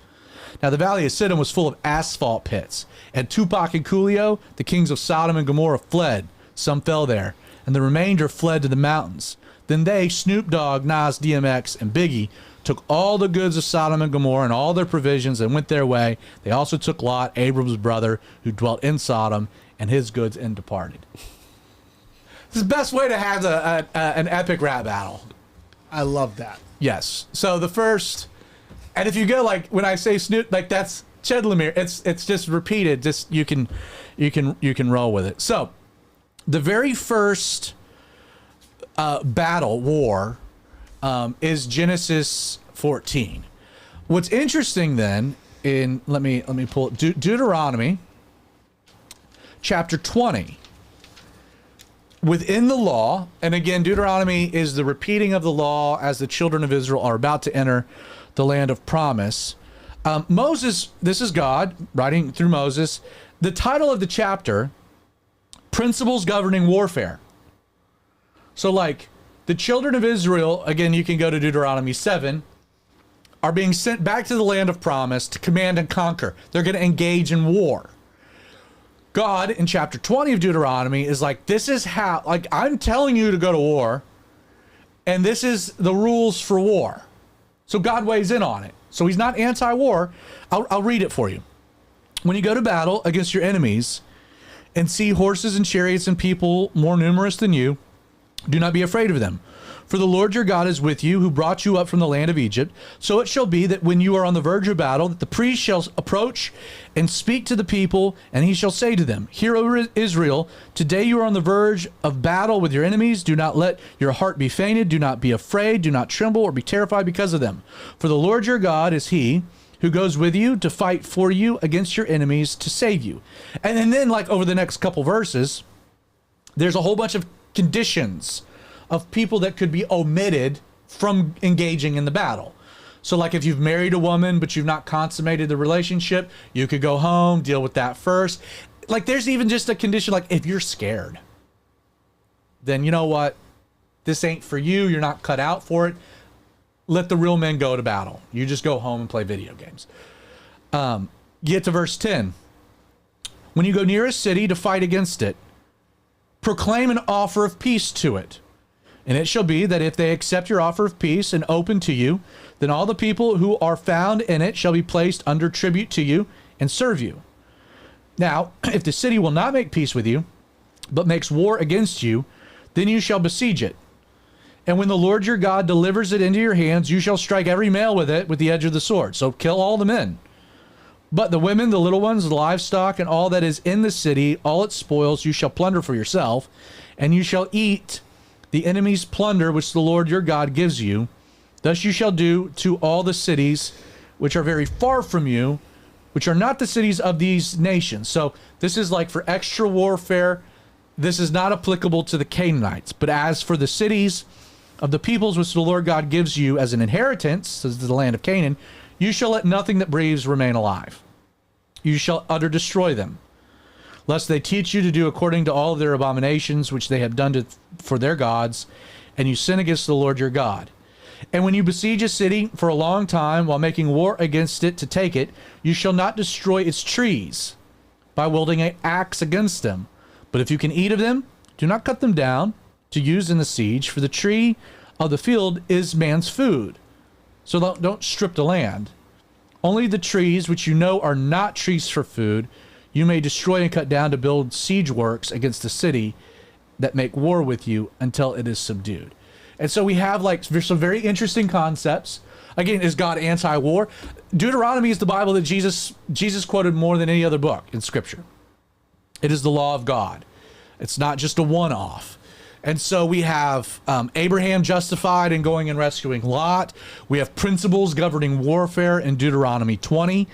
Now, the Valley of Siddim was full of asphalt pits, and Tupac and Coolio, the kings of Sodom and Gomorrah, fled. Some fell there, and the remainder fled to the mountains. Then they, Snoop Dogg, Nas, DMX, and Biggie, took all the goods of Sodom and Gomorrah and all their provisions and went their way. They also took Lot, Abram's brother, who dwelt in Sodom, and his goods, and departed. This is the best way to have an epic rap battle. I love that. Yes. So the first, and if you go like when I say Snoop, like that's Ched Lemire. It's just repeated. Just you can roll with it. So the very first battle, war, is Genesis 14. What's interesting then, let me pull it, Deuteronomy chapter 20. Within the law, and again, Deuteronomy is the repeating of the law as the children of Israel are about to enter the land of promise. Moses, this is God writing through Moses. The title of the chapter, Principles Governing Warfare. So like the children of Israel, again, you can go to Deuteronomy 7, are being sent back to the land of promise to command and conquer. They're going to engage in war. God in chapter 20 of Deuteronomy is like, this is how, like, I'm telling you to go to war, and this is the rules for war. So God weighs in on it. So he's not anti-war. I'll read it for you. When you go to battle against your enemies and see horses and chariots and people more numerous than you, do not be afraid of them. For the Lord your God is with you, who brought you up from the land of Egypt. So it shall be that when you are on the verge of battle, that the priest shall approach and speak to the people, and he shall say to them, Hear, O Israel, today you are on the verge of battle with your enemies. Do not let your heart be fainted. Do not be afraid. Do not tremble or be terrified because of them. For the Lord your God is he who goes with you to fight for you against your enemies to save you. And then like over the next couple verses, there's a whole bunch of conditions of people that could be omitted from engaging in the battle. So like if you've married a woman, but you've not consummated the relationship, you could go home, deal with that first. Like there's even just a condition, like if you're scared, then you know what? This ain't for you. You're not cut out for it. Let the real men go to battle. You just go home and play video games. Get to verse 10. When you go near a city to fight against it, proclaim an offer of peace to it. And it shall be that if they accept your offer of peace and open to you, then all the people who are found in it shall be placed under tribute to you and serve you. Now, if the city will not make peace with you, but makes war against you, then you shall besiege it. And when the Lord your God delivers it into your hands, you shall strike every male with it with the edge of the sword. So kill all the men. But the women, the little ones, the livestock, and all that is in the city, all its spoils, you shall plunder for yourself, and you shall eat the enemy's plunder which the Lord your God gives you. Thus you shall do to all the cities which are very far from you, which are not the cities of these nations. So this is like for extra warfare. This is not applicable to the Canaanites. But as for the cities of the peoples which the Lord God gives you as an inheritance, as the land of Canaan, you shall let nothing that breathes remain alive. You shall utter destroy them, lest they teach you to do according to all of their abominations which they have done for their gods, and you sin against the Lord your God. And when you besiege a city for a long time while making war against it to take it, you shall not destroy its trees by wielding an axe against them. But if you can eat of them, do not cut them down to use in the siege, for the tree of the field is man's food. So don't strip the land. Only the trees which you know are not trees for food, you may destroy and cut down to build siege works against the city that make war with you until it is subdued. And so we have like some very interesting concepts. Again, is God anti-war? Deuteronomy is the Bible that Jesus quoted more than any other book in Scripture. It is the law of God. It's not just a one-off. And so we have Abraham justified in going and rescuing Lot. We have principles governing warfare in Deuteronomy 20.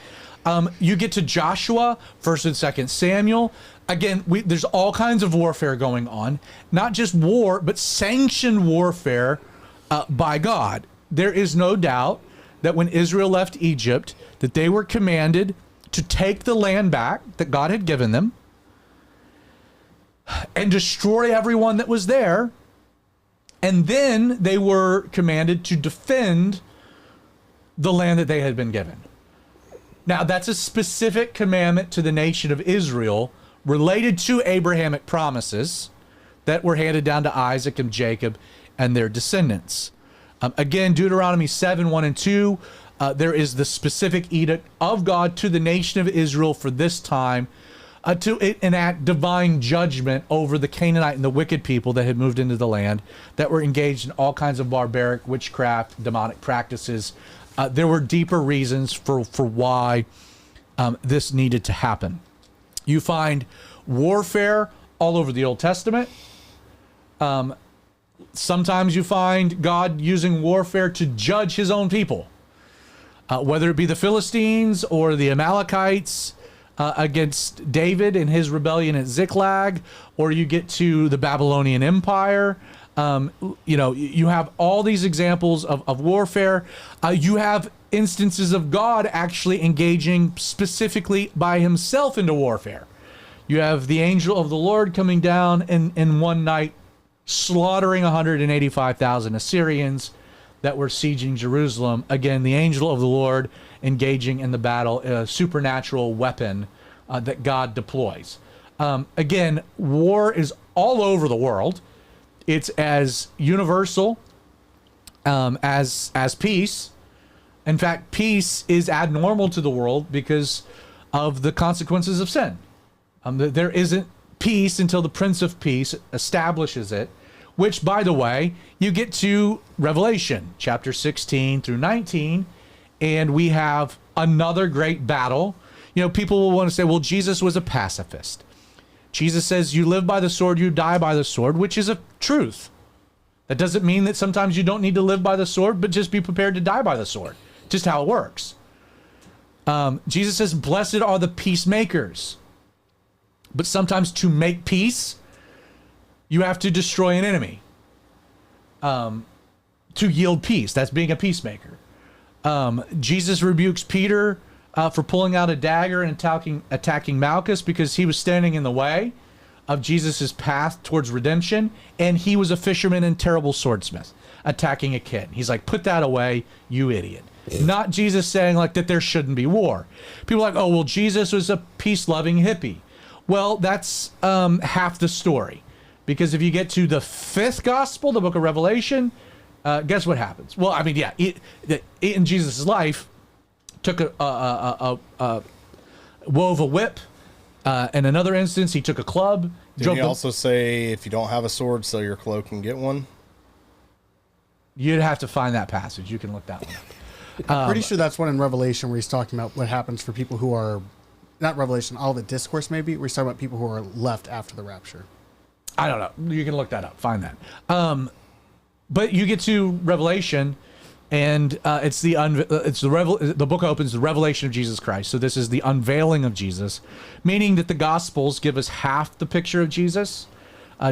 You get to Joshua, 1st and 2nd Samuel. Again, there's all kinds of warfare going on. Not just war, but sanctioned warfare by God. There is no doubt that when Israel left Egypt, that they were commanded to take the land back that God had given them and destroy everyone that was there. And then they were commanded to defend the land that they had been given. Now, that's a specific commandment to the nation of Israel related to Abrahamic promises that were handed down to Isaac and Jacob and their descendants. Again, Deuteronomy 7, 1 and 2, there is the specific edict of God to the nation of Israel for this time to enact divine judgment over the Canaanite and the wicked people that had moved into the land that were engaged in all kinds of barbaric witchcraft, demonic practices. There were deeper reasons for why this needed to happen. You find warfare all over the Old Testament. Sometimes you find God using warfare to judge his own people, whether it be the Philistines or the Amalekites against David and his rebellion at Ziklag, or you get to the Babylonian Empire. You have all these examples of warfare. You have instances of God actually engaging specifically by himself into warfare. You have the angel of the Lord coming down in one night, slaughtering 185,000 Assyrians that were sieging Jerusalem. Again, the angel of the Lord engaging in the battle, a supernatural weapon that God deploys. Again, war is all over the world. It's as universal as peace. In fact, peace is abnormal to the world because of the consequences of sin. There isn't peace until the Prince of Peace establishes it, which, by the way, you get to Revelation chapter 16 through 19, and we have another great battle. People will want to say, well, Jesus was a pacifist. Jesus says you live by the sword, you die by the sword, which is a truth. That doesn't mean that sometimes you don't need to live by the sword, but just be prepared to die by the sword. Just how it works. Jesus says, blessed are the peacemakers. But sometimes to make peace, you have to destroy an enemy. To yield peace. That's being a peacemaker. Jesus rebukes Peter for pulling out a dagger and attacking Malchus because he was standing in the way of Jesus' path towards redemption, and he was a fisherman and terrible swordsmith attacking a kid. He's like, put that away, you idiot. Not Jesus saying like that there shouldn't be war. People are like, oh, well, Jesus was a peace-loving hippie. Well, that's half the story. Because if you get to the 5th gospel, the book of Revelation, guess what happens? Well, I mean, yeah, in Jesus' life, took wove a whip. In another instance, he took a club. Did he also say, if you don't have a sword, sell your cloak and get one? You'd have to find that passage. You can look that one up. I'm pretty sure that's one in Revelation where he's talking about what happens for people who are, not Revelation, all the discourse maybe, where he's talking about people who are left after the rapture. I don't know. You can look that up. Find that. But you get to Revelation, and the book opens the revelation of Jesus Christ. So this is the unveiling of Jesus, meaning that the Gospels give us half the picture of Jesus.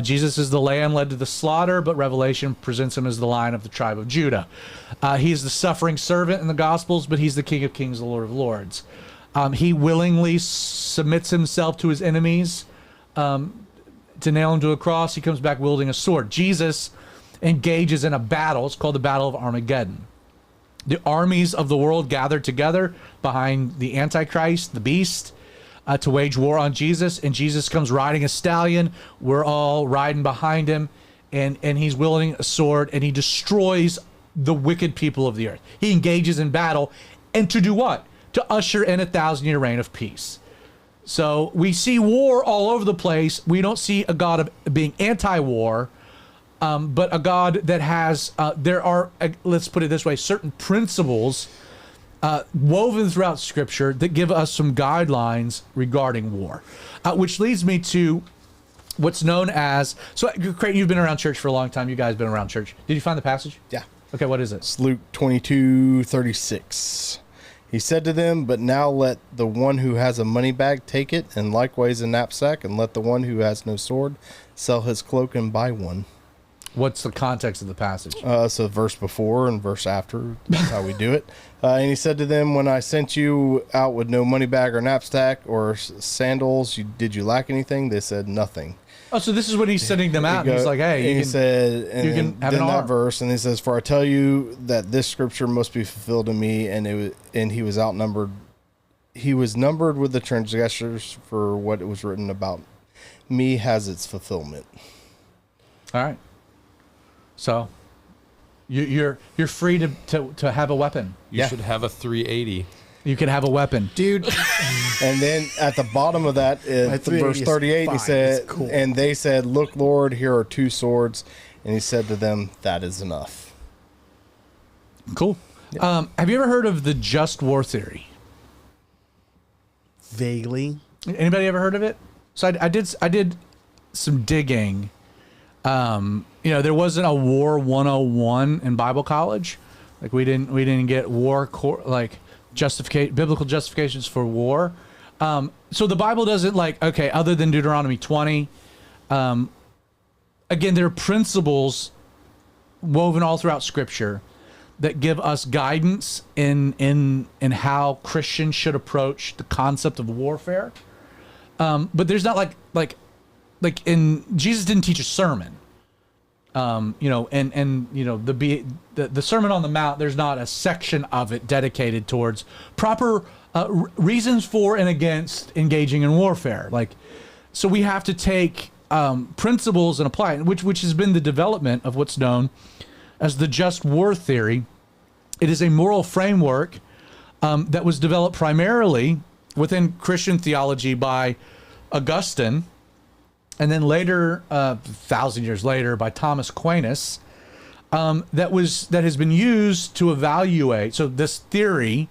Jesus is the lamb led to the slaughter, but Revelation presents him as the Lion of the tribe of Judah. He's the suffering servant in the Gospels, but he's the King of Kings, the Lord of Lords. He willingly submits himself to his enemies to nail him to a cross. He comes back wielding a sword. Jesus engages in a battle. It's called the Battle of Armageddon. The armies of the world gather together behind the Antichrist, the beast, to wage war on Jesus, and Jesus comes riding a stallion. We're all riding behind him, and he's wielding a sword, and he destroys the wicked people of the earth. He engages in battle, and to do what? To usher in a 1,000-year reign of peace. So we see war all over the place. We don't see a God of being anti-war, but a God that has, there are, let's put it this way, certain principles woven throughout Scripture that give us some guidelines regarding war, which leads me to what's known as, so Creighton, you've been around church for a long time. You guys been around church. Did you find the passage? Yeah. Okay, what is it? It's Luke 22:36. He said to them, but now let the one who has a money bag take it, and likewise a knapsack, and let the one who has no sword sell his cloak and buy one. What's the context of the passage? So verse before and verse after, that's how we do it. And he said to them, when I sent you out with no money bag or knapsack or sandals, did you lack anything? They said nothing. Oh, so this is when he's sending them out. And he's like, hey, he said, and you can have then an that arm. verse, and he says, for I tell you that this scripture must be fulfilled in me, and he was outnumbered. He was numbered with the transgressors, for what it was written about me has its fulfillment. All right. So you're free to have a weapon. You should have a 380. You can have a weapon. Dude, And then at the bottom of that, verse 38, he said, cool. And they said, look, Lord, here are 2 swords. And he said to them, that is enough. Cool. Have you ever heard of the just war theory? vaguely. Anybody ever heard of it? So I did some digging. there wasn't a war 101 in Bible college. Like we didn't get biblical justifications for war. So the Bible doesn't other than Deuteronomy 20. Again, there are principles woven all throughout Scripture that give us guidance in how Christians should approach the concept of warfare. But there's not like Jesus didn't teach a sermon. The Sermon on the Mount, there's not a section of it dedicated towards proper reasons for and against engaging in warfare. So we have to take principles and apply it, which has been the development of what's known as the just war theory. It is a moral framework that was developed primarily within Christian theology by Augustine, and then later, 1,000 years later, by Thomas Aquinas, that has been used to evaluate. So this theorem,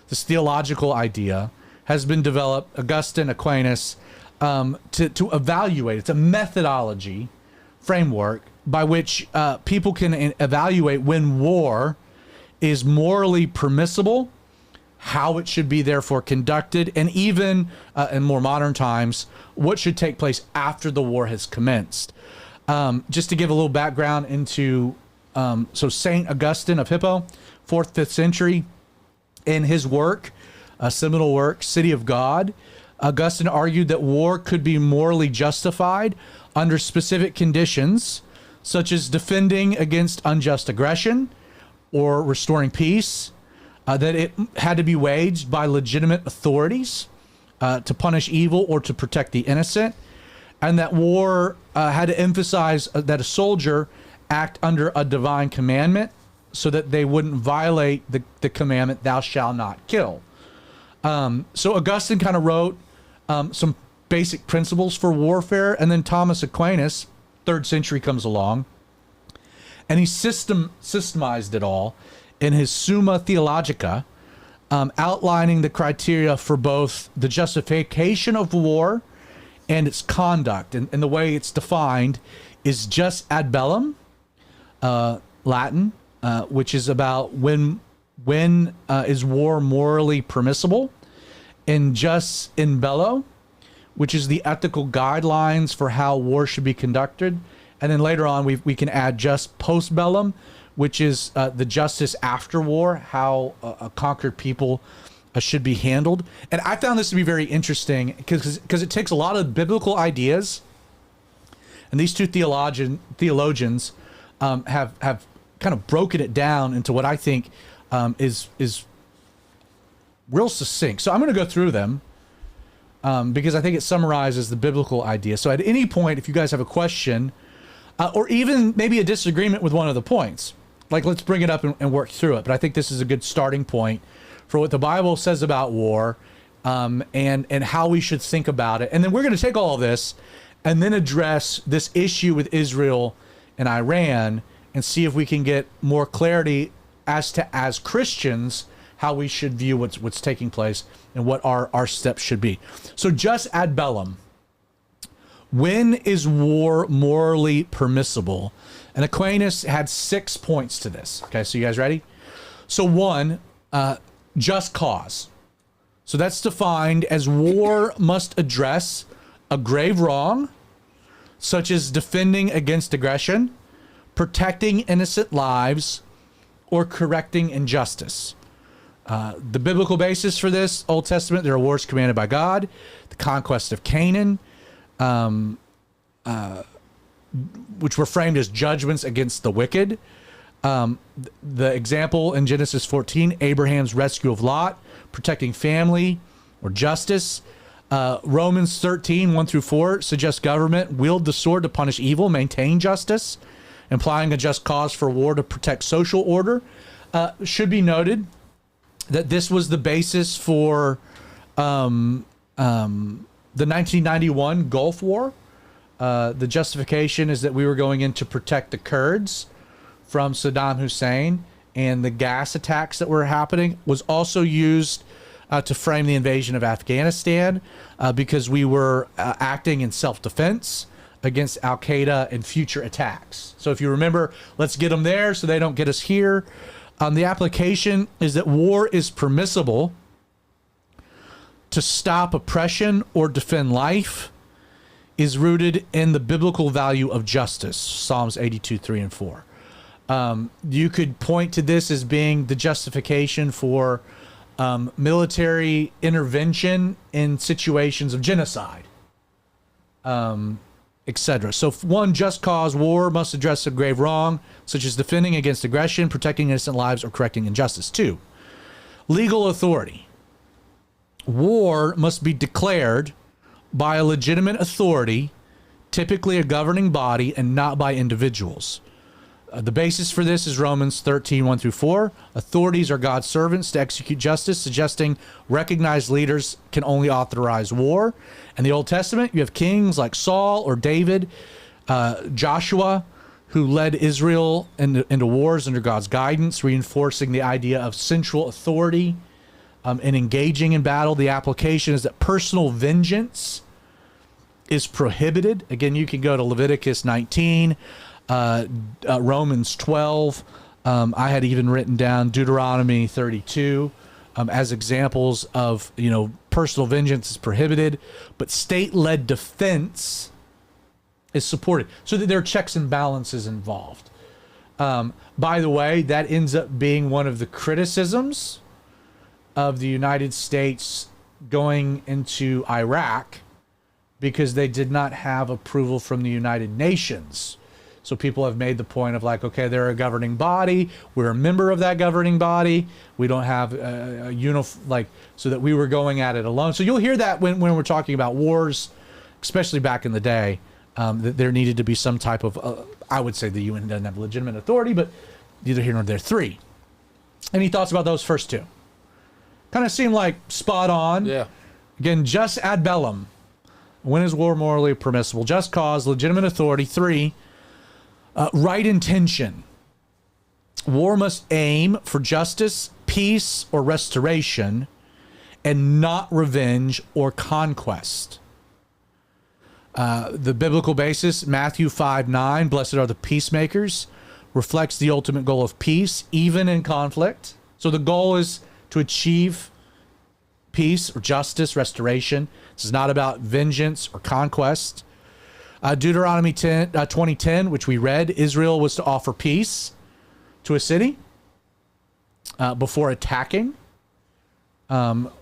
this theological idea, has been developed, Augustine, Aquinas, to evaluate. It's a methodology framework by which people can evaluate when war is morally permissible, how it should be therefore conducted, and even in more modern times, what should take place after the war has commenced. Just to give a little background into, so St. Augustine of Hippo, 4th, 5th century, in his work, a seminal work, City of God, Augustine argued that war could be morally justified under specific conditions, such as defending against unjust aggression or restoring peace, that it had to be waged by legitimate authorities to punish evil or to protect the innocent, and that war had to emphasize that a soldier act under a divine commandment so that they wouldn't violate the commandment, thou shalt not kill. So Augustine kind of wrote some basic principles for warfare, and then Thomas Aquinas, 3rd century, comes along, and he systemized it all in his Summa Theologica, outlining the criteria for both the justification of war and its conduct. And the way it's defined is jus ad bellum, Latin, which is about when is war morally permissible, and jus in bello, which is the ethical guidelines for how war should be conducted. And then later on, we can add jus post bellum, which is the justice after war, how a conquered people should be handled. And I found this to be very interesting because it takes a lot of biblical ideas, and these two theologians have kind of broken it down into what I think is real succinct. So I'm going to go through them because I think it summarizes the biblical idea. So at any point, if you guys have a question or even maybe a disagreement with one of the points, let's bring it up and work through it. But I think this is a good starting point for what the Bible says about war and how we should think about it. And then we're going to take all of this and then address this issue with Israel and Iran and see if we can get more clarity as Christians, how we should view what's taking place and what our steps should be. So jus ad bellum. When is war morally permissible? And Aquinas had 6 points to this. Okay, so you guys ready? So 1, just cause. So that's defined as war must address a grave wrong, such as defending against aggression, protecting innocent lives, or correcting injustice. The biblical basis for this, Old Testament, there are wars commanded by God, the conquest of Canaan, which were framed as judgments against the wicked. The example in Genesis 14, Abraham's rescue of Lot, protecting family or justice. Romans 13, 1-4 suggests government wield the sword to punish evil, maintain justice, implying a just cause for war to protect social order. Should be noted that this was the basis for the 1991 Gulf War. The justification is that we were going in to protect the Kurds from Saddam Hussein, and the gas attacks that were happening was also used to frame the invasion of Afghanistan because we were acting in self-defense against Al Qaeda and future attacks. So if you remember, let's get them there so they don't get us here. The application is that war is permissible to stop oppression or defend life, is rooted in the biblical value of justice. Psalms 82, 3 and 4. You could point to this as being the justification for military intervention in situations of genocide, etc. So one, just cause war must address a grave wrong, such as defending against aggression, protecting innocent lives, or correcting injustice. 2, legal authority. War must be declared by a legitimate authority, typically a governing body, and not by individuals. The basis for this is Romans 13, 1 through 4. Authorities are God's servants to execute justice, suggesting recognized leaders can only authorize war. In the Old Testament, you have kings like Saul or David, Joshua, who led Israel into wars under God's guidance, reinforcing the idea of central authority in engaging in battle. The application is that personal vengeance is prohibited. Again, you can go to Leviticus 19, Romans 12. I had even written down Deuteronomy 32 as examples of, personal vengeance is prohibited, but state-led defense is supported, so that there are checks and balances involved. By the way, that ends up being one of the criticisms of the United States going into Iraq, because they did not have approval from the United Nations. So people have made the point of like, okay, they're a governing body. We're a member of that governing body. We don't have so that we were going at it alone. So you'll hear that when we're talking about wars, especially back in the day, that there needed to be some type of, I would say the UN doesn't have legitimate authority, but neither here nor there. 3. Any thoughts about those first 2? Kind of seem like spot on. Yeah. Again, just ad bellum. When is war morally permissible? Just cause, legitimate authority. 3, right intention. War must aim for justice, peace, or restoration, and not revenge or conquest. The biblical basis, Matthew 5:9, blessed are the peacemakers, reflects the ultimate goal of peace, even in conflict. So the goal is to achieve peace or justice, restoration. This is not about vengeance or conquest. Deuteronomy 20:10, which we read, Israel was to offer peace to a city before attacking,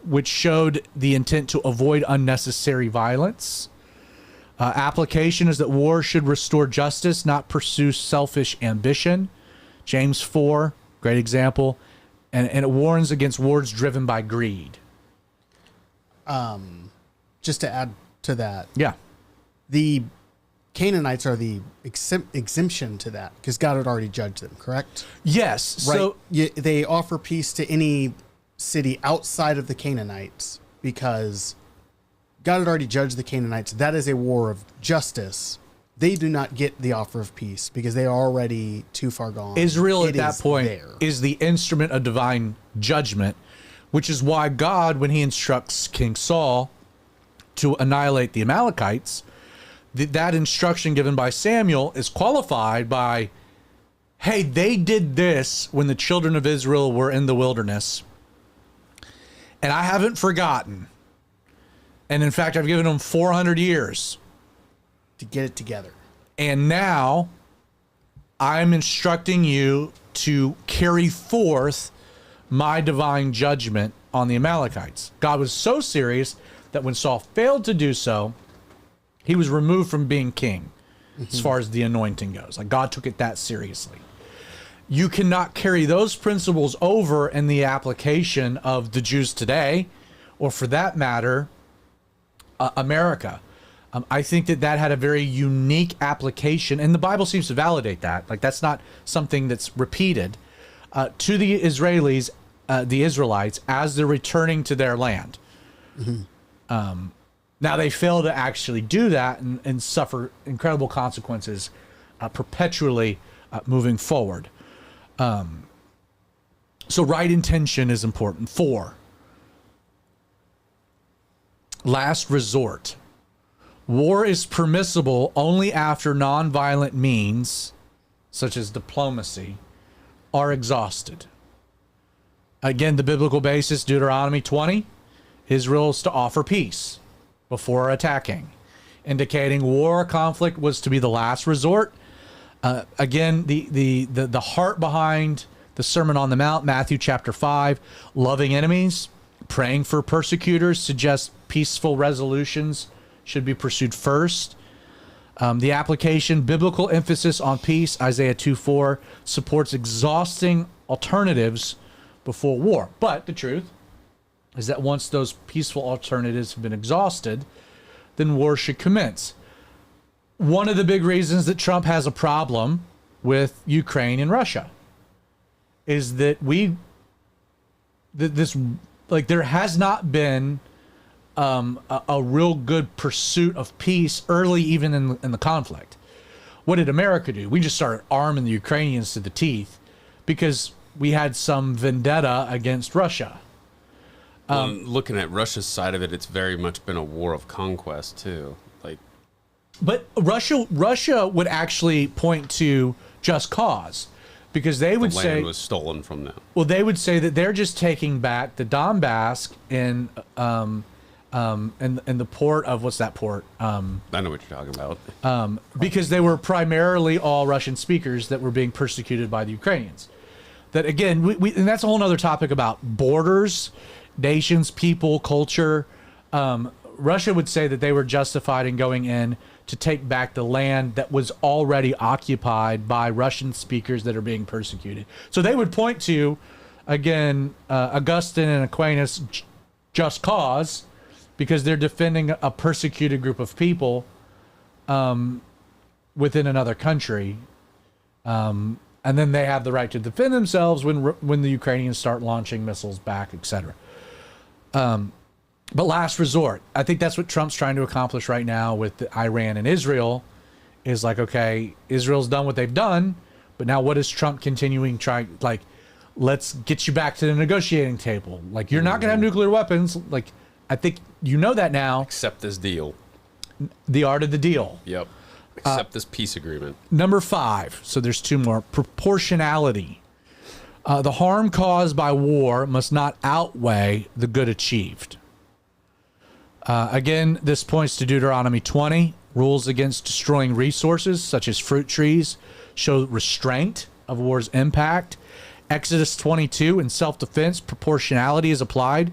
which showed the intent to avoid unnecessary violence. Application is that war should restore justice, not pursue selfish ambition. James 4, great example. And it warns against wars driven by greed. Just to add to that, Yeah. the Canaanites are the exemption to that because God had already judged them, correct? Yes. Right. So They offer peace to any city outside of the Canaanites because God had already judged the Canaanites. That is a war of justice. They do not get the offer of peace because they are already too far gone. Israel at It that is point there. is the instrument of divine judgment, which is why God, when he instructs King Saul to annihilate the Amalekites, that instruction given by Samuel is qualified by, hey, they did this when the children of Israel were in the wilderness, and I haven't forgotten. And in fact, I've given them 400 years to get it together. And now I'm instructing you to carry forth my divine judgment on the Amalekites. God was so serious that when Saul failed to do so, he was removed from being king as far as the anointing goes. Like, God took it that seriously. You cannot carry those principles over in the application of the Jews today, or for that matter, America. I think that had a very unique application, and the Bible seems to validate that. Like, that's not something that's repeated to the Israelis, the Israelites, as they're returning to their land. Now they fail to actually do that and suffer incredible consequences perpetually moving forward. So right intention is important. 4, last resort. War is permissible only after nonviolent means, such as diplomacy, are exhausted. Again, the biblical basis, Deuteronomy 20, Israel is to offer peace before attacking, indicating war or conflict was to be the last resort. Again, the heart behind the Sermon on the Mount, Matthew chapter 5, loving enemies, praying for persecutors, suggests peaceful resolutions should be pursued first. The application, biblical emphasis on peace, Isaiah 2:4, supports exhausting alternatives before war. But the truth is that once those peaceful alternatives have been exhausted, then war should commence. One of the big reasons that Trump has a problem with Ukraine and Russia is that there has not been a real good pursuit of peace early, even in the conflict. What did America do? We just started arming the Ukrainians to the teeth because we had some vendetta against Russia. Looking at Russia's side of it, it's very much been a war of conquest too. But Russia would actually point to just cause, because they would say land was stolen from them. Well, they would say that they're just taking back the Donbass in the port of, what's that port? I know what you're talking about. Because they were primarily all Russian speakers that were being persecuted by the Ukrainians. That again, and that's a whole other topic about borders, nations, people, culture. Russia would say that they were justified in going in to take back the land that was already occupied by Russian speakers that are being persecuted. So they would point to, again, Augustine and Aquinas' just cause, because they're defending a persecuted group of people within another country. And then they have the right to defend themselves when the Ukrainians start launching missiles back, etc. But last resort, I think that's what Trump's trying to accomplish right now with Iran and Israel, is like, okay, Israel's done what they've done, but now what is Trump continuing let's get you back to the negotiating table. Like, you're not going to have nuclear weapons. Like, I think you know that now. Accept this deal. The art of the deal. Yep. Accept this peace agreement. Number 5, so there's 2 more. Proportionality. The harm caused by war must not outweigh the good achieved. Again, this points to Deuteronomy 20. Rules against destroying resources, such as fruit trees, show restraint of war's impact. Exodus 22, in self-defense, proportionality is applied.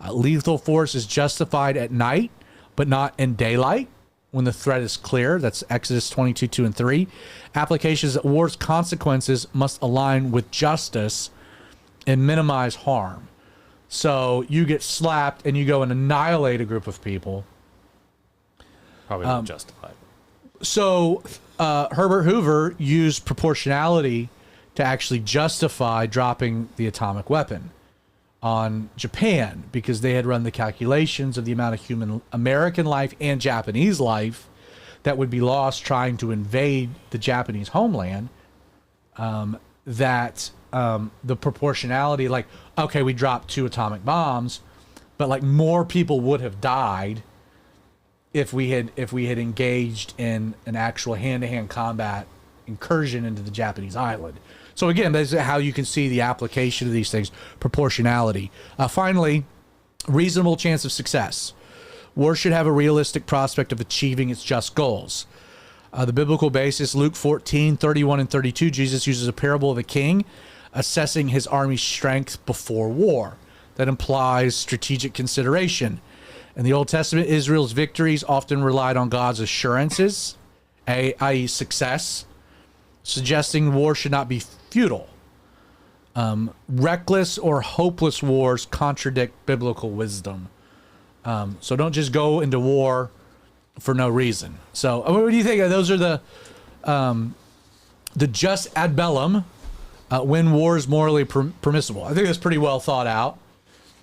Lethal force is justified at night, but not in daylight when the threat is clear. That's Exodus 22, 2 and 3. Applications that war's consequences must align with justice and minimize harm. So you get slapped and you go and annihilate a group of people. Probably not justified. So Herbert Hoover used proportionality to actually justify dropping the atomic weapon on Japan, because they had run the calculations of the amount of human American life and Japanese life that would be lost trying to invade the Japanese homeland. The proportionality, like, okay, we dropped 2 atomic bombs, but like more people would have died if we had engaged in an actual hand-to-hand combat incursion into the Japanese island. So again, that's how you can see the application of these things, proportionality. Finally, reasonable chance of success. War should have a realistic prospect of achieving its just goals. The biblical basis, Luke 14, 31 and 32, Jesus uses a parable of a king assessing his army's strength before war. That implies strategic consideration. In the Old Testament, Israel's victories often relied on God's assurances, i.e. success, suggesting war should not be futile. Reckless or hopeless wars contradict biblical wisdom. So don't just go into war for no reason. So what do you think? Those are the just ad bellum, when war is morally permissible. I think that's pretty well thought out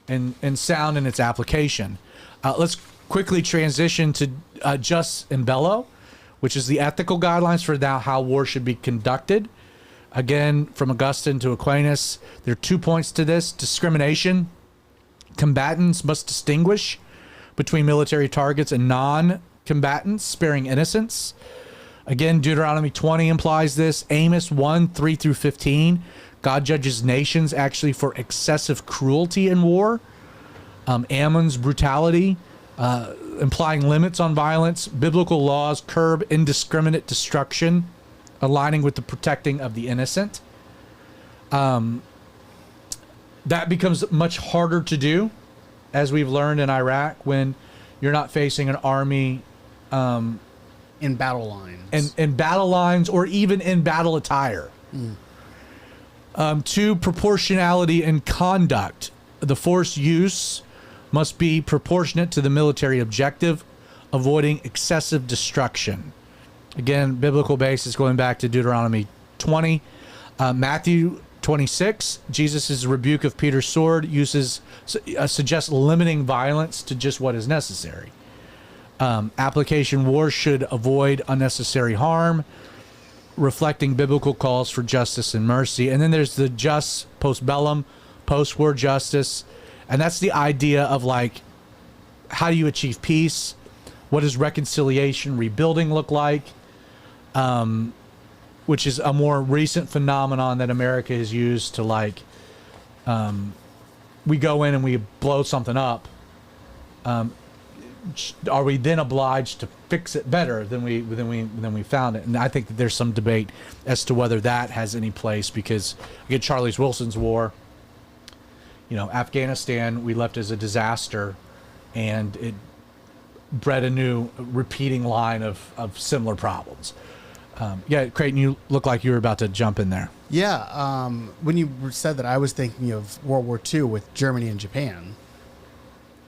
and sound in its application. Let's quickly transition to jus in bello, which is the ethical guidelines for how war should be conducted. Again, from Augustine to Aquinas, there are 2 points to this. Discrimination. Combatants must distinguish between military targets and non combatants, sparing innocents. Again, Deuteronomy 20 implies this. Amos 1, 3 through 15. God judges nations actually for excessive cruelty in war. Ammon's brutality, implying limits on violence. Biblical laws curb indiscriminate destruction, aligning with the protecting of the innocent. That becomes much harder to do, as we've learned in Iraq, when you're not facing an army in battle lines. In battle lines or even in battle attire. 2, proportionality in conduct. The force use must be proportionate to the military objective, avoiding excessive destruction. Again, biblical basis going back to Deuteronomy 20. Matthew 26, Jesus' rebuke of Peter's sword suggests limiting violence to just what is necessary. Application: war should avoid unnecessary harm, reflecting biblical calls for justice and mercy. And then there's the just postbellum, post-war justice. And that's the idea of like, how do you achieve peace? What does reconciliation, rebuilding look like? Which is a more recent phenomenon that America has used to like, we go in and we blow something up. Are we then obliged to fix it better than we found it? And I think that there's some debate as to whether that has any place, because again, Charles Wilson's war, Afghanistan, we left as a disaster, and it bred a new repeating line of similar problems. Creighton, you look like you were about to jump in there. Yeah, when you said that, I was thinking of World War II with Germany and Japan.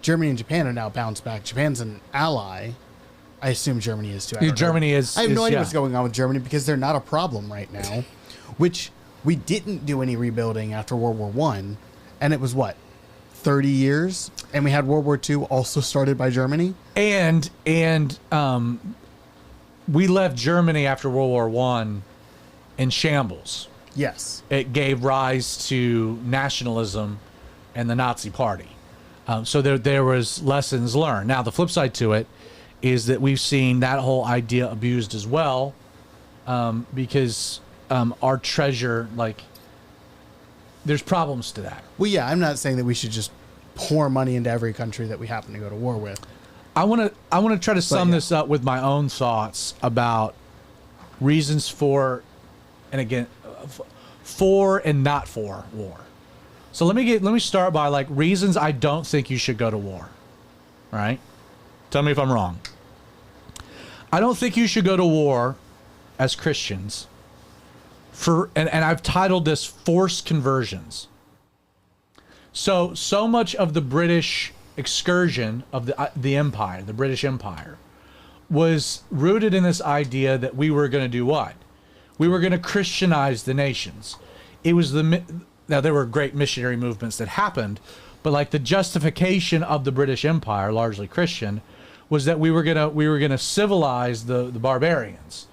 Germany and Japan are now bounced back. Japan's an ally. I assume Germany is too. I have no idea what's going on with Germany, because they're not a problem right now. Which we didn't do any rebuilding after World War I, and it was 30 years, and we had World War II also started by Germany. And we left Germany after World War I in shambles. Yes, it gave rise to nationalism and the Nazi Party. So there was lessons learned. Now, the flip side to it is that we've seen that whole idea abused as well, because our treasure, there's problems to that. Well, yeah, I'm not saying that we should just pour money into every country that we happen to go to war with. I want to try to sum this up with my own thoughts about reasons for, and again, for and not for war. So let me start by reasons I don't think you should go to war. All right? Tell me if I'm wrong. I don't think you should go to war as Christians and I've titled this forced conversions. So much of the British excursion of the empire, the British Empire, was rooted in this idea that we were going to do what? We were going to Christianize the nations. It was now there were great missionary movements that happened, but the justification of the British Empire, largely Christian, was that we were gonna civilize the barbarians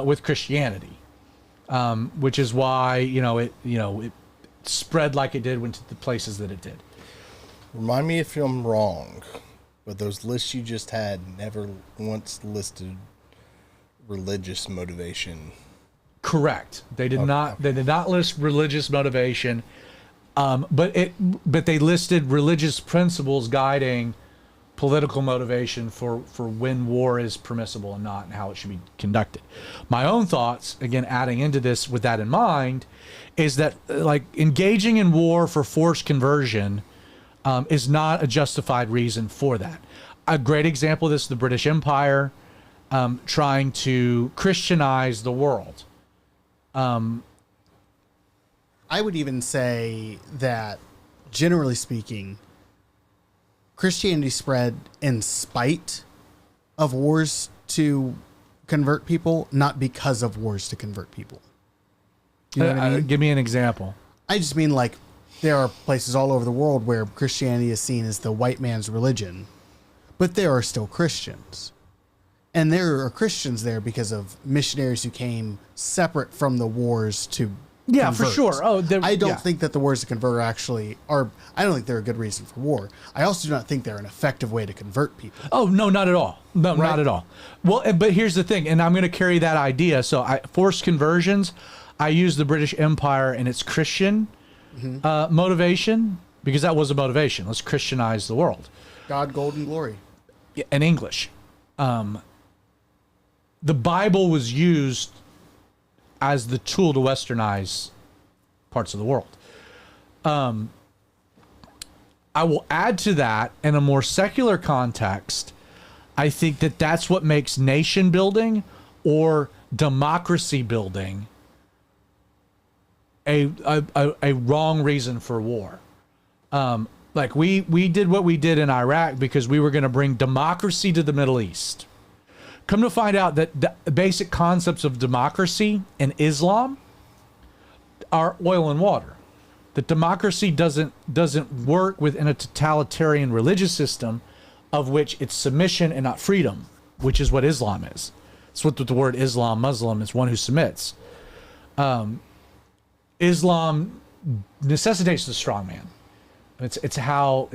with Christianity, which is why it spread like it did, went to the places that it did. Remind me if I'm wrong, but those lists you just had never once listed religious motivation. Correct. They did not. They did not list religious motivation, but they listed religious principles guiding political motivation for when war is permissible and not, and how it should be conducted. My own thoughts, again, adding into this with that in mind, is that engaging in war for forced conversion is not a justified reason for that. A great example of this is the British Empire trying to Christianize the world. I would even say that, generally speaking, Christianity spread in spite of wars to convert people, not because of wars to convert people. You know what I mean? Give me an example. I just mean there are places all over the world where Christianity is seen as the white man's religion, but there are still Christians. And there are Christians there because of missionaries who came separate from the wars to Yeah, for convert. sure. Oh, I don't yeah. think that the wars to convert actually are. I don't think they're a good reason for war. I also do not think they're an effective way to convert people. Oh, no, not at all. No, Right. not at all. Well, but here's the thing, and I'm going to carry that idea. So forced conversions, I use the British Empire and its Christian motivation, because that was a motivation. Let's Christianize the world. God, gold, and glory. In English. The Bible was used as the tool to westernize parts of the world. I will add to that, in a more secular context, I think that that's what makes nation building or democracy building a wrong reason for war. Like we did what we did in Iraq because we were going to bring democracy to the Middle East. Come to find out that the basic concepts of democracy in Islam are oil and water. That democracy doesn't work within a totalitarian religious system of which it's submission and not freedom, which is what Islam is. It's what the word Islam, Muslim, is one who submits. Islam necessitates the strong man. It's how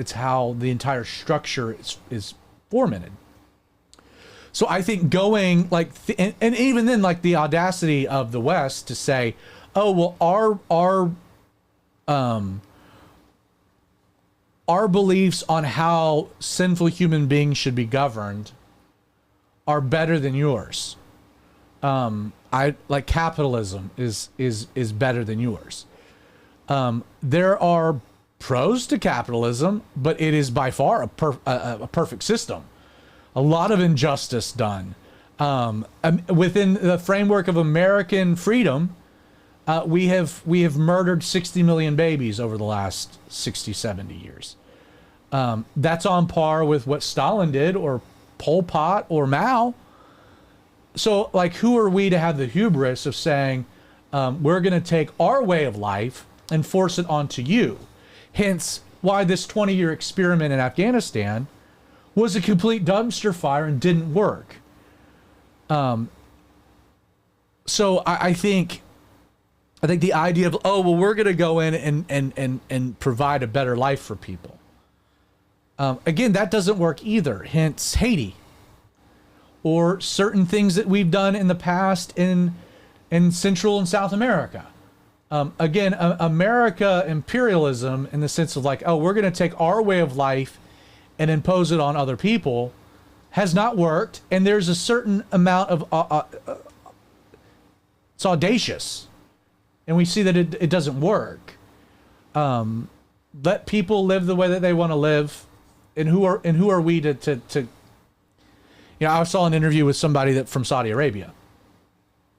the entire structure is formatted. So I think going like, and even then, like the audacity of the West to say, oh, well, our beliefs on how sinful human beings should be governed are better than yours. I like capitalism is better than yours. There are pros to capitalism, but it is by far a perfect system. A lot of injustice done. Within the framework of American freedom, we have murdered 60 million babies over the last 60, 70 years. That's on par with what Stalin did, or Pol Pot, or Mao. So, like, who are we to have the hubris of saying, we're going to take our way of life and force it onto you? Hence, why this 20-year experiment in Afghanistan was a complete dumpster fire and didn't work. So I think the idea of, oh, well, we're going to go in and provide a better life for people. Again, that doesn't work either. Hence Haiti, or certain things that we've done in the past in Central and South America. Again, America imperialism in the sense of like, oh, we're going to take our way of life and impose it on other people has not worked. And there's a certain amount of, it's audacious. And we see that it doesn't work. Let people live the way that they want to live. And who are we to you know, I saw an interview with somebody from Saudi Arabia.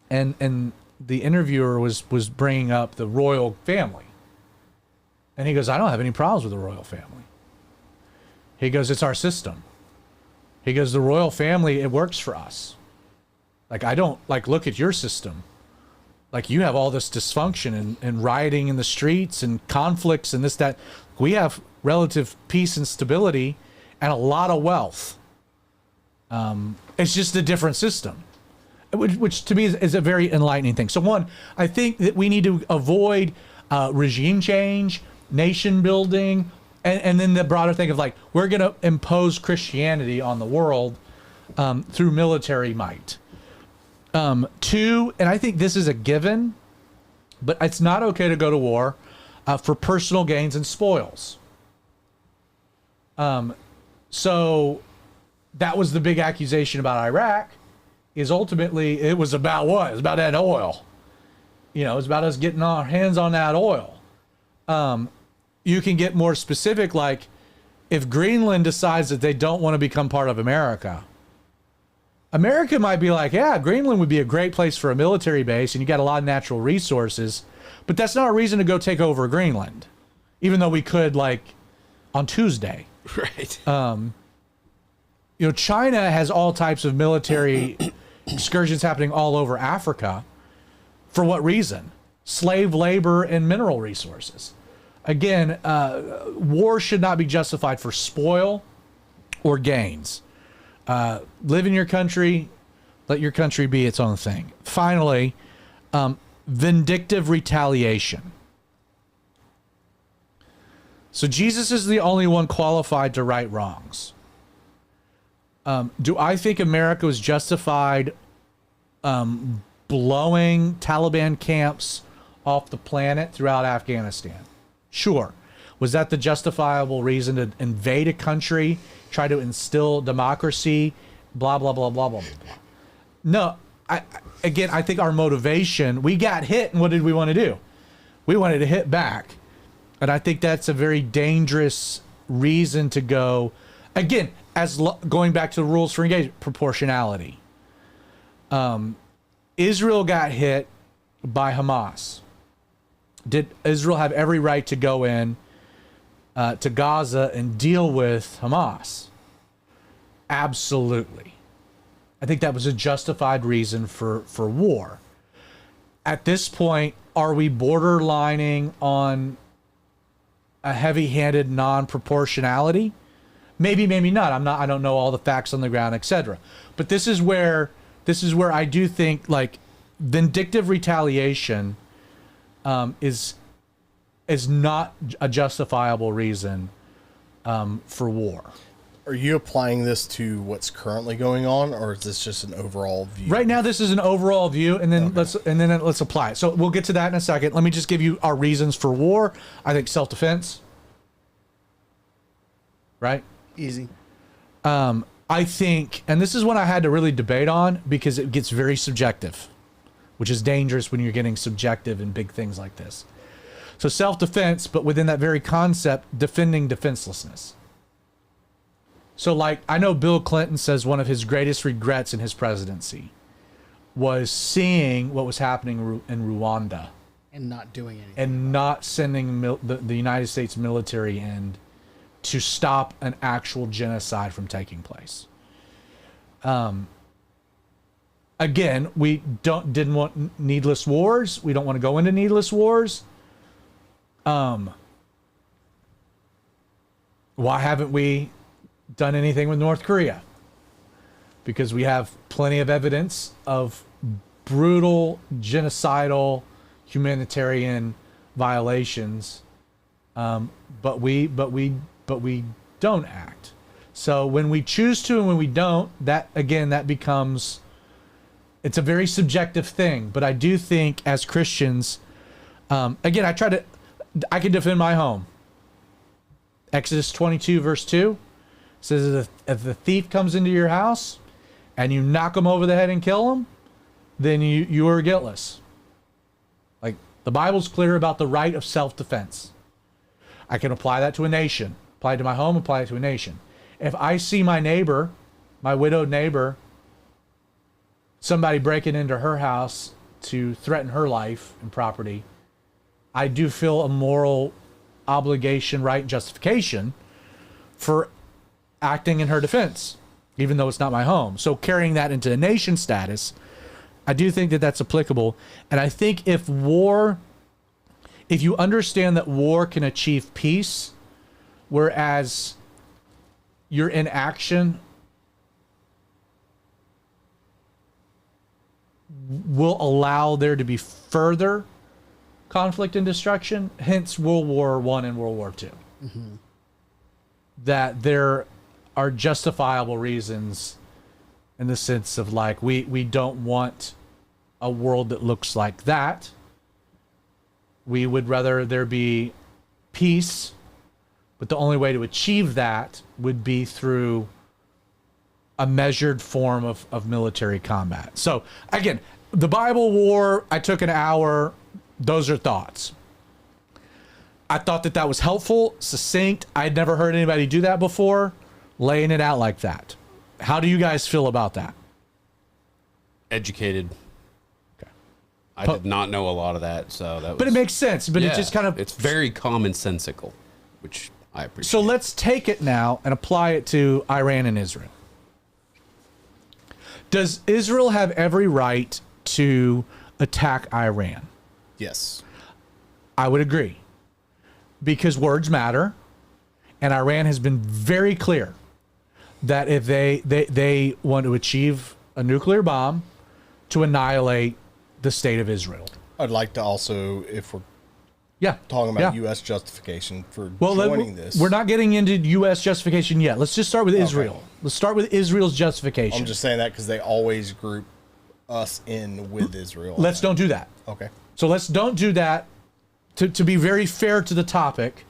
And the interviewer was bringing up the royal family. And he goes, I don't have any problems with the royal family. He goes, it's our system. He goes, the royal family, it works for us. Like, I don't, like, look at your system. Like, you have all this dysfunction and rioting in the streets and conflicts and this, that. We have relative peace and stability and a lot of wealth. It's just a different system. Which to me is a very enlightening thing. So one, I think that we need to avoid regime change, nation building, and then the broader thing of like, we're going to impose Christianity on the world through military might. Two, and I think this is a given, but it's not okay to go to war for personal gains and spoils. So that was the big accusation about Iraq. Is ultimately it was about what? It was about that oil. You know, it was about us getting our hands on that oil. You can get more specific, like if Greenland decides that they don't want to become part of America, America might be like, yeah, Greenland would be a great place for a military base and you got a lot of natural resources, but that's not a reason to go take over Greenland, even though we could, like, on Tuesday. Right. You know, China has all types of military excursions happening all over Africa. For what reason? Slave labor and mineral resources. Again, war should not be justified for spoil or gains. Live in your country, let your country be its own thing. Finally, vindictive retaliation. So Jesus is the only one qualified to right wrongs. Do I think America was justified blowing Taliban camps off the planet throughout Afghanistan? Sure. Was that the justifiable reason to invade a country, try to instill democracy, blah, blah, blah, blah, blah, blah? No. I think our motivation, we got hit, and what did we want to do? We wanted to hit back. And I think that's a very dangerous reason to go. Again, going back to the rules for engagement, proportionality. Israel got hit by Hamas. Did Israel have every right to go in to Gaza and deal with Hamas? Absolutely. I think that was a justified reason for war. At this point, are we borderlining on a heavy-handed non-proportionality? Maybe, maybe not. I don't know all the facts on the ground, etc. But this is where I do think like vindictive retaliation is not a justifiable reason for war. Are you applying this to what's currently going on, or is this just an overall view? Right now, this is an overall view, and then let's apply it. So we'll get to that in a second. Let me just give you our reasons for war. I think self-defense. Right? Easy. I think, and this is one I had to really debate on because it gets very subjective, which is dangerous when you're getting subjective in big things like this. So self-defense, but within that very concept, defending defenselessness. So like, I know Bill Clinton says one of his greatest regrets in his presidency was seeing what was happening in Rwanda. And not doing anything. And not sending the United States military in to stop an actual genocide from taking place. Again, we didn't want needless wars. We don't want to go into needless wars. Why haven't we done anything with North Korea? Because we have plenty of evidence of brutal, genocidal, humanitarian violations, but we don't act. So when we choose to and when we don't, that becomes, it's a very subjective thing. But I do think as Christians, again, I can defend my home. Exodus 22 verse 2 says if the thief comes into your house and you knock him over the head and kill him, then you are guiltless. Like, the Bible's clear about the right of self-defense. I can apply that to a nation. Apply it to my home, apply it to a nation. If I see my neighbor, my widowed neighbor, somebody breaking into her house to threaten her life and property, I do feel a moral obligation, right, and justification for acting in her defense, even though it's not my home. So carrying that into a nation status, I do think that that's applicable. And I think if you understand that war can achieve peace, whereas your inaction will allow there to be further conflict and destruction, hence World War I and World War II. Mm-hmm. That there are justifiable reasons in the sense of like, we don't want a world that looks like that. We would rather there be peace, but the only way to achieve that would be through a measured form of military combat. So again, the Bible war, I took an hour. Those are thoughts. I thought that was helpful, succinct. I'd never heard anybody do that before, laying it out like that. How do you guys feel about that? Educated. Okay. I did not know a lot of that, so that was... But it makes sense, but it just kind of... It's very commonsensical, which I appreciate. So let's take it now and apply it to Iran and Israel. Does Israel have every right to attack Iran? Yes. I would agree. Because words matter, and Iran has been very clear that if they want to achieve a nuclear bomb to annihilate the state of Israel. I'd like to also, if we're Yeah. talking about Yeah. U.S. justification for Well, joining this, we're not getting into U.S. justification yet. Let's just start with Israel. Let's start with Israel's justification. I'm just saying that because they always group us in with Israel. Let's don't do that. Okay. So let's don't do that to be very fair to the topic,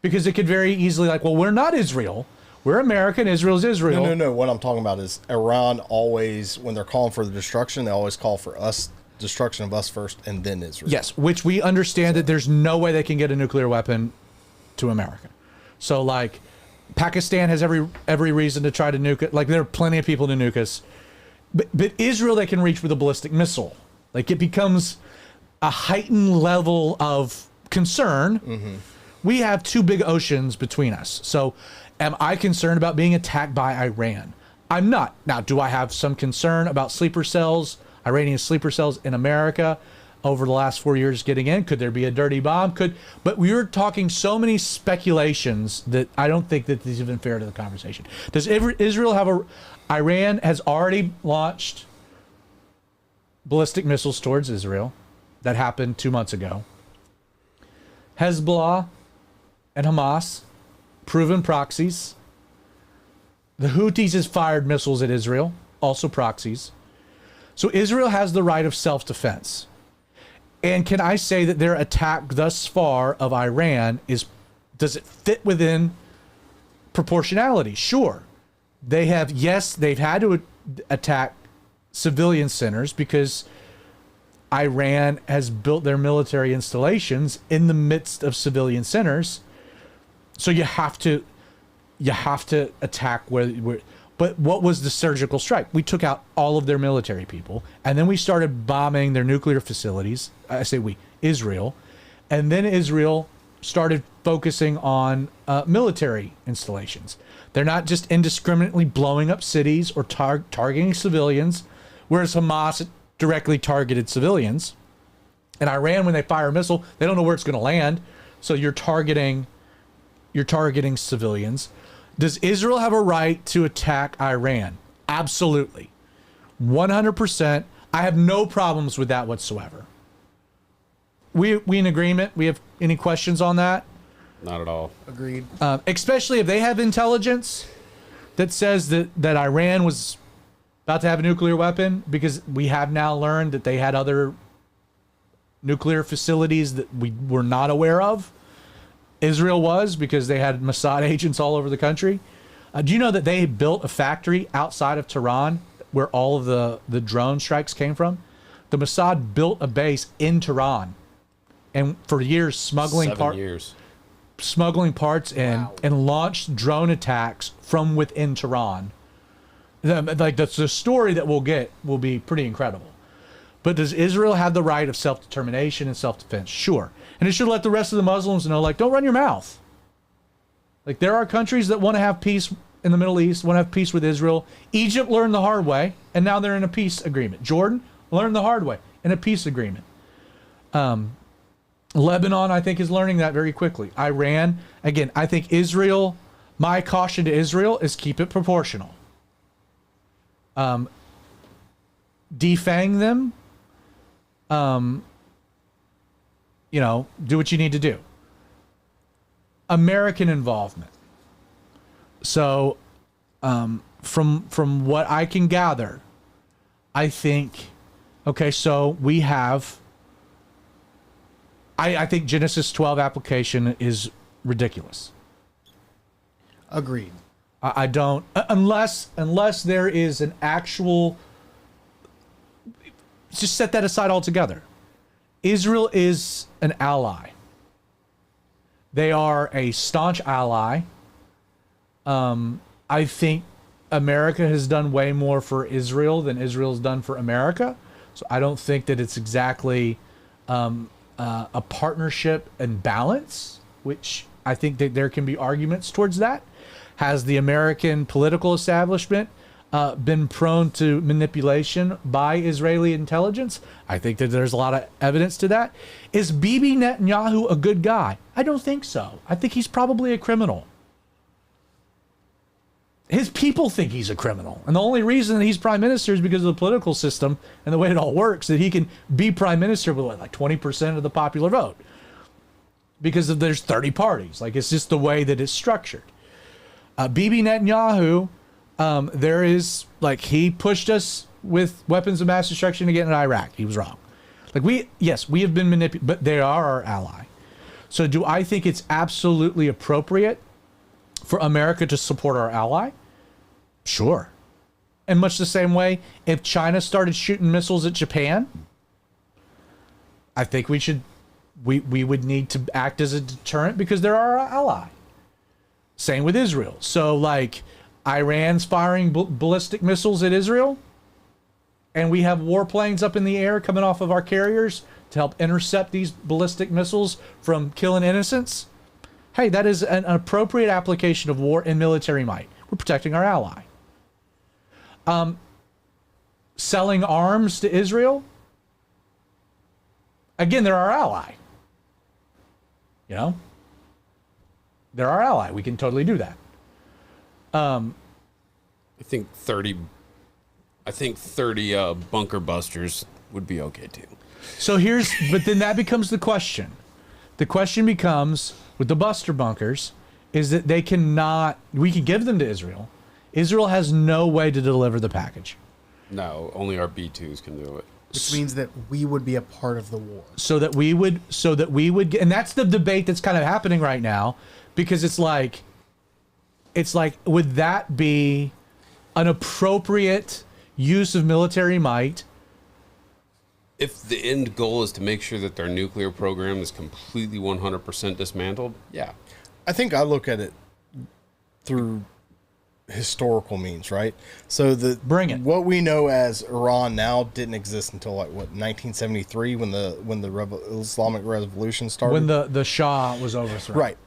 because it could very easily well, we're not Israel. We're America and Israel's Israel. No. What I'm talking about is Iran always, when they're calling for the destruction, they always call for us, destruction of us first, and then Israel. Yes, which we understand that there's no way they can get a nuclear weapon to America. So Pakistan has every reason to try to nuke it. There are plenty of people to nuke us. But Israel, they can reach with a ballistic missile. It becomes a heightened level of concern. Mm-hmm. We have two big oceans between us. So am I concerned about being attacked by Iran? I'm not. Now, do I have some concern about sleeper cells, Iranian sleeper cells in America over the last 4 years getting in? Could there be a dirty bomb? But we were talking so many speculations that I don't think that this is even fair to the conversation. Does Israel have Iran has already launched ballistic missiles towards Israel. That happened 2 months ago. Hezbollah and Hamas, proven proxies. The Houthis has fired missiles at Israel, also proxies. So Israel has the right of self-defense. And can I say that their attack thus far of Iran does it fit within proportionality? Sure. They've had to attack civilian centers because Iran has built their military installations in the midst of civilian centers. So you have to attack where. But what was the surgical strike? We took out all of their military people, and then we started bombing their nuclear facilities. I say we, Israel, and then Israel started focusing on military installations. They're not just indiscriminately blowing up cities or targeting civilians, whereas Hamas directly targeted civilians. And Iran, when they fire a missile, they don't know where it's going to land, so you're targeting civilians. Does Israel have a right to attack Iran? Absolutely. 100%. I have no problems with that whatsoever. We in agreement? We have any questions on that? Not at all. Agreed. Especially if they have intelligence that says that Iran was about to have a nuclear weapon, because we have now learned that they had other nuclear facilities that we were not aware of. Israel was, because they had Mossad agents all over the country. Do you know that they built a factory outside of Tehran where all of the drone strikes came from? The Mossad built a base in Tehran, and for years smuggling parts in and launched drone attacks from within Tehran. That's the story that we'll get will be pretty incredible. But does Israel have the right of self-determination and self-defense? Sure. And it should let the rest of the Muslims know, don't run your mouth. There are countries that want to have peace in the Middle East, want to have peace with Israel. Egypt learned the hard way, and now they're in a peace agreement. Jordan learned the hard way, in a peace agreement. Lebanon, I think, is learning that very quickly. Iran, again, I think Israel, my caution to Israel is keep it proportional. Defang them. Do what you need to do. American involvement. So, from what I can gather, I think, so we have, I think Genesis 12 application is ridiculous. Agreed. I don't, unless there is an actual, just set that aside altogether. Israel is an ally. They are a staunch ally. I think America has done way more for Israel than Israel's done for America. So I don't think that it's exactly a partnership and balance, which I think that there can be arguments towards that. Has the American political establishment been prone to manipulation by Israeli intelligence? I think that there's a lot of evidence to that. Is Bibi Netanyahu a good guy? I don't think so. I think he's probably a criminal. his people think he's a criminal. And the only reason that he's prime minister is because of the political system and the way it all works, that he can be prime minister with like 20% of the popular vote. Because there's 30 parties. Like, it's just the way that it's structured. Bibi Netanyahu, there is, like, he pushed us with weapons of mass destruction to get in Iraq. He was wrong. Like, we have been manipulated, but they are our ally. So do I think it's absolutely appropriate for America to support our ally? Sure. In much the same way, if China started shooting missiles at Japan, I think we would need to act as a deterrent because they're our ally. Same with Israel. So, like, Iran's firing ballistic missiles at Israel, and we have warplanes up in the air coming off of our carriers to help intercept these ballistic missiles from killing innocents. Hey, that is an appropriate application of war and military might. We're protecting our ally. Selling arms to Israel, again, they're our ally. You know? They're our ally. We can totally do that. I think 30 bunker busters would be okay too. So but then that becomes the question. The question becomes, with the buster bunkers, is that we can give them to Israel. Israel has no way to deliver the package. No, only our B-2s can do it. Which means that we would be a part of the war. So that we would, and that's the debate that's kind of happening right now, because it's like, would that be an appropriate use of military might? If the end goal is to make sure that their nuclear program is completely 100% dismantled, yeah. I think I look at it through historical means, right? So what we know as Iran now didn't exist until 1973 when the Islamic Revolution started. When the Shah was overthrown. Right.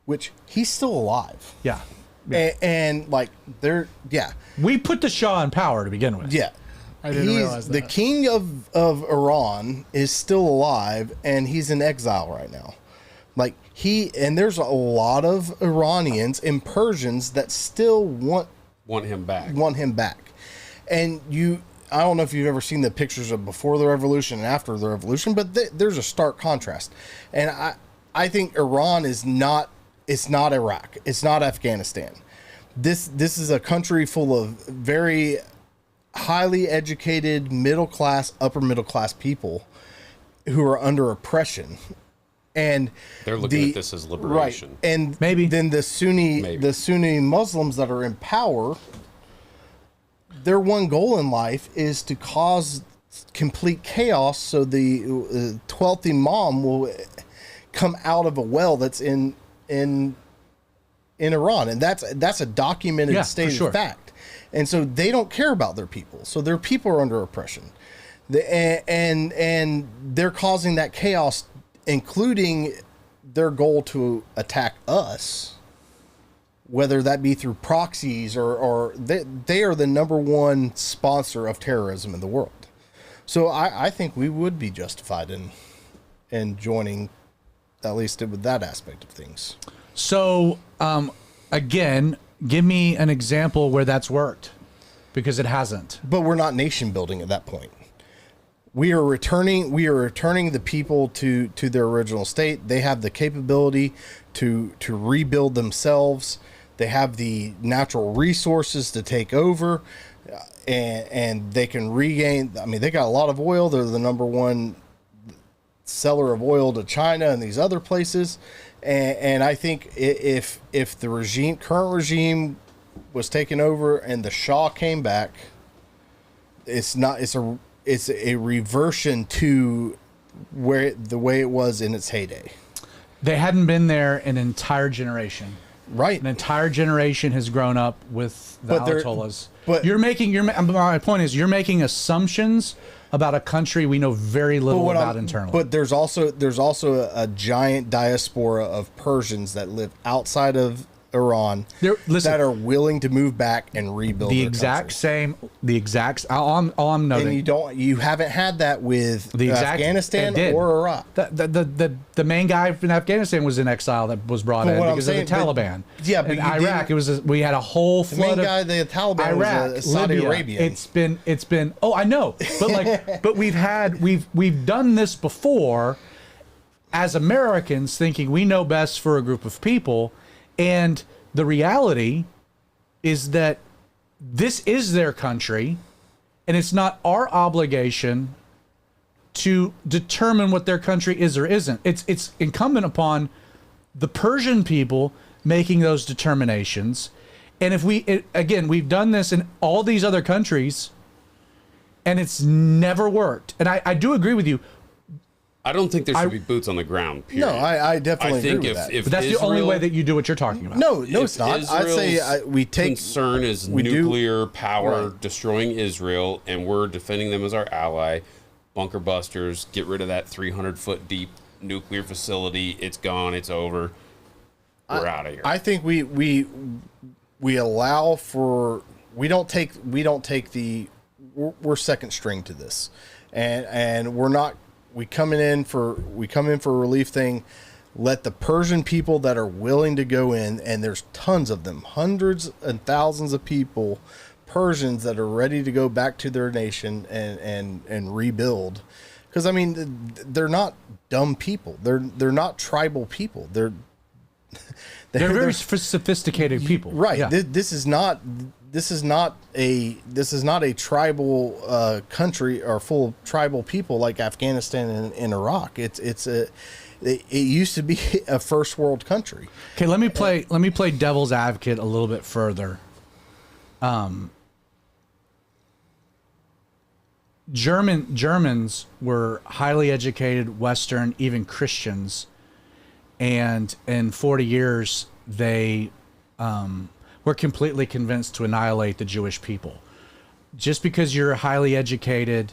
Which he's still alive. Yeah. And like we put the Shah in power to begin with. Yeah. I didn't realize that. The king of Iran is still alive, and he's in exile right now. Like, there's a lot of Iranians and Persians that still want him back. And I don't know if you've ever seen the pictures of before the revolution and after the revolution, but there's a stark contrast. And I think Iran it's not Iraq. It's not Afghanistan. This is a country full of very highly educated, middle-class, upper-middle-class people who are under oppression. And they're looking at this as liberation. Right. And maybe then the Sunni Muslims that are in power, their one goal in life is to cause complete chaos so the 12th Imam will come out of a well that's in Iran. And that's a documented stated fact. And so they don't care about their people. So their people are under oppression. And they're causing that chaos, including their goal to attack us, whether that be through proxies or they are the number one sponsor of terrorism in the world. So I think we would be justified in joining, at least with that aspect of things. So, again, give me an example where that's worked, because it hasn't. But we're not nation building at that point. We are returning the people to their original state. They have the capability to rebuild themselves. They have the natural resources to take over, and they can regain. I mean, they got a lot of oil. They're the number one seller of oil to China and these other places. And I think if the current regime was taken over and the Shah came back, it's a reversion to the way it was in its heyday. They hadn't been there an entire generation. Right. An entire generation has grown up with the Ayatollahs. But my point is, you're making assumptions about a country we know very little about internally. But there's also a giant diaspora of Persians that live outside of Iran Listen, that are willing to move back and rebuild the their exact country. same, the exact. All I'm noting. And you haven't had that with The exact- Afghanistan it did. or Iraq. The main guy in Afghanistan was in exile that was brought But in what I'm because saying- of the Taliban. but in you Iraq, didn't- we had a whole The flood main of guy, the Taliban, Iraq, was a Saudi Libya. Arabian. It's been. Oh, I know, but but we've done this before as Americans, thinking we know best for a group of people, and the reality is that this is their country, and it's not our obligation to determine what their country is or isn't. It's incumbent upon the Persian people making those determinations. And if we've done this in all these other countries, and it's never worked. And I do agree with you. I don't think there should be boots on the ground. Period. No, I definitely think agree with that. if But that's the only Israel- way that you do what you're talking about. No, if it's not. I'd say Israel's we take concern is we do- nuclear power Right. destroying Israel, and we're defending them as our ally. Bunker busters, get rid of that 300-foot deep nuclear facility. It's gone. It's over. We're out of here. I think we allow for we don't take the we're second string to this, and we're not. We come in for a relief thing. Let the Persian people that are willing to go in, and there's tons of them, hundreds and thousands of people, Persians that are ready to go back to their nation and rebuild. Because I mean, they're not dumb people. They're not tribal people. They're very sophisticated people. right. Yeah. This is not a tribal country or full of tribal people like Afghanistan and Iraq. It used to be a first world country. Okay, let me play devil's advocate a little bit further. Germans were highly educated, Western, even Christians, and in 40 years they were completely convinced to annihilate the Jewish people. Just because you're highly educated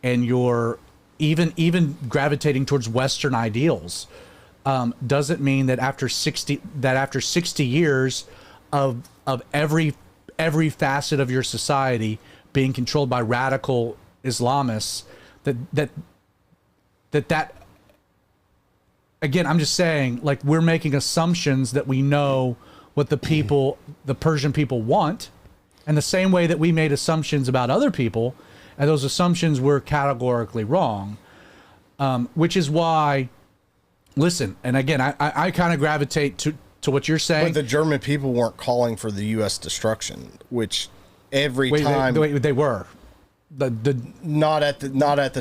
and you're even gravitating towards Western ideals, doesn't mean that after 60 years of every facet of your society being controlled by radical Islamists, that again, I'm just saying, like, we're making assumptions that we know what the Persian people want, and the same way that we made assumptions about other people, and those assumptions were categorically wrong, which is why, listen, and again, I kind of gravitate to what you're saying. But the German people weren't calling for the U.S. destruction, which every time they were. not at the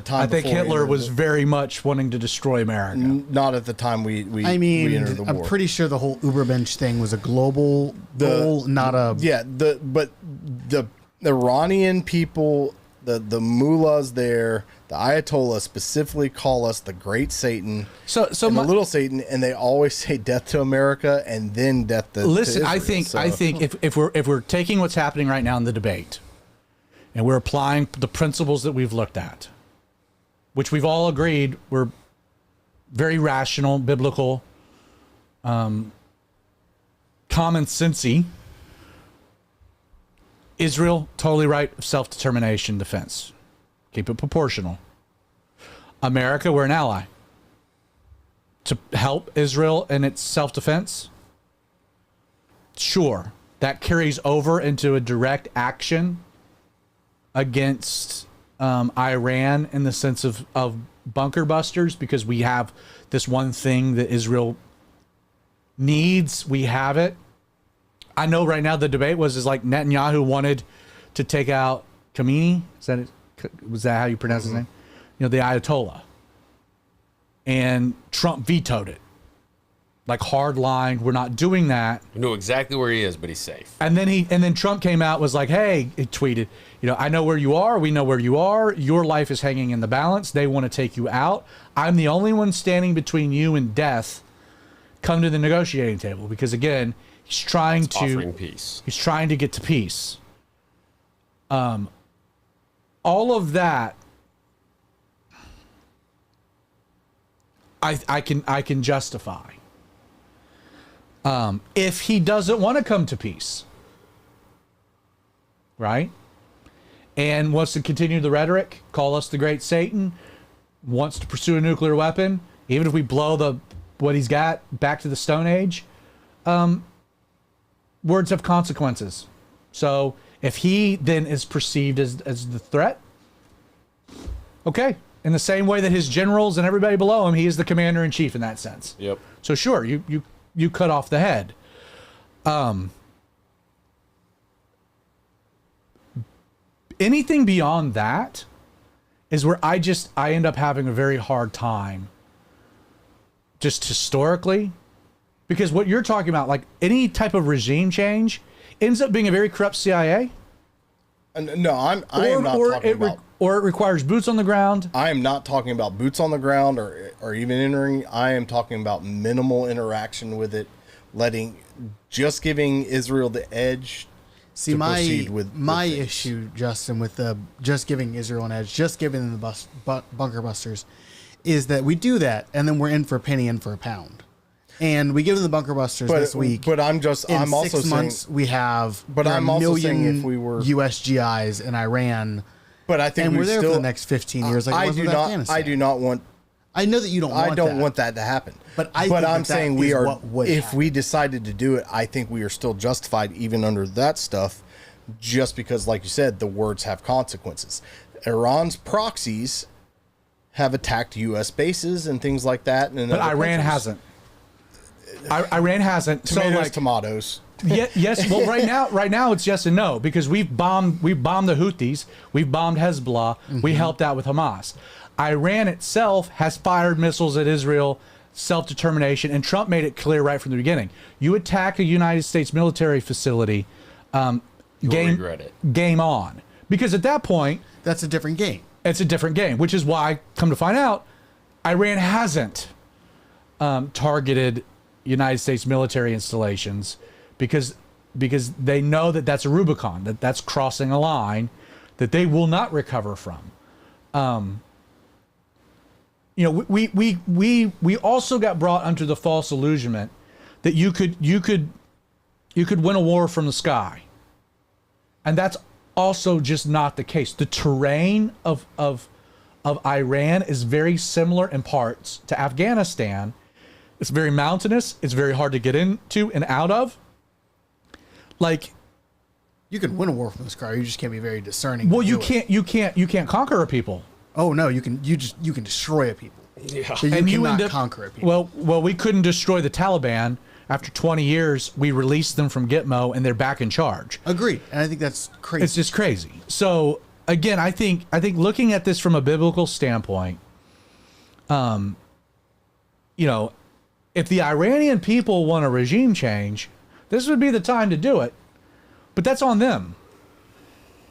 time. I think before we Hitler entered was the- very much wanting to destroy America. not at the time we I mean, entered the war. I'm pretty sure the whole Uberbench thing was a global goal, not a. Yeah, but the Iranian people, the mullahs there, the Ayatollah specifically call us the Great Satan, So and the Little Satan, and they always say death to America and then death to. listen, to I Israel. think if we're taking what's happening right now in the debate, and we're applying the principles that we've looked at, which we've all agreed were very rational, biblical, common sensey. Israel, totally right of self-determination defense. Keep it proportional. America, we're an ally. To help Israel in its self-defense? Sure. That carries over into a direct action against Iran in the sense of bunker busters, because we have this one thing that Israel needs. We have it. I know right now the debate is like Netanyahu wanted to take out Khamenei. Was that how you pronounce his name? You know, the Ayatollah. And Trump vetoed it. Like, hard line, we're not doing that. I know exactly where he is, but he's safe. And then Trump came out, was like, hey, he tweeted, I know where you are. We know where you are. Your life is hanging in the balance. They want to take you out. I'm the only one standing between you and death. Come to the negotiating table. Because again, he's trying Offering peace. He's trying to get to peace. All of that, I can justify. If he doesn't want to come to peace, right, and wants to continue the rhetoric, call us the great Satan, wants to pursue a nuclear weapon, even if we blow what he's got back to the Stone Age, words have consequences. So if he then is perceived as the threat, okay. In the same way that his generals and everybody below him, he is the commander-in-chief in that sense. Yep. So sure, you cut off the head. Anything beyond that is where I end up having a very hard time, just historically, because what you're talking about, like any type of regime change, ends up being a very corrupt CIA. No, I am not talking about. Or it requires boots on the ground. I am not talking about boots on the ground or even entering. I am talking about minimal interaction with it, just giving Israel the edge. See, my issue, Justin, with the just giving Israel an edge, just giving them the bunker busters, is that we do that and then we're in for a penny, in for a pound. And we give them the bunker busters this week. But I'm also 6 months saying, we have I'm also saying million if we were USGIs in Iran. But I think we're there for the next 15 years. Like I do not want. I know that you don't. Want that to happen. But I'm saying we are. If happen. we decided to do it, I think we are still justified even under that stuff, just because, like you said, the words have consequences. Iran's proxies have attacked U.S. bases and things like that, and but Iran hasn't. Iran hasn't. Tomatoes. Yes. Well, right now it's yes and no, because we've bombed the Houthis, we've bombed Hezbollah, we helped out with Hamas. Iran itself has fired missiles at Israel, self-determination, and Trump made it clear right from the beginning. You attack a United States military facility, regret it. Game on, because at that point that's a different game. It's a different game, which is why, come to find out, Iran hasn't targeted United States military installations. Because they know that that's a Rubicon, that's crossing a line that they will not recover from. We also got brought under the false illusionment that you could win a war from the sky, and that's also just not the case. The terrain of Iran is very similar in parts to Afghanistan. It's very mountainous. It's very hard to get into and out of. Like, you can win a war from the sky. You just can't be very discerning. Well, you can't conquer a people. Oh no, you can destroy a people. Yeah, but you cannot conquer a people. Well, we couldn't destroy the Taliban. After 20 years, we released them from Gitmo, and they're back in charge. Agreed, and I think that's crazy. It's just crazy. So again, I think looking at this from a biblical standpoint, if the Iranian people want a regime change, this would be the time to do it, but that's on them.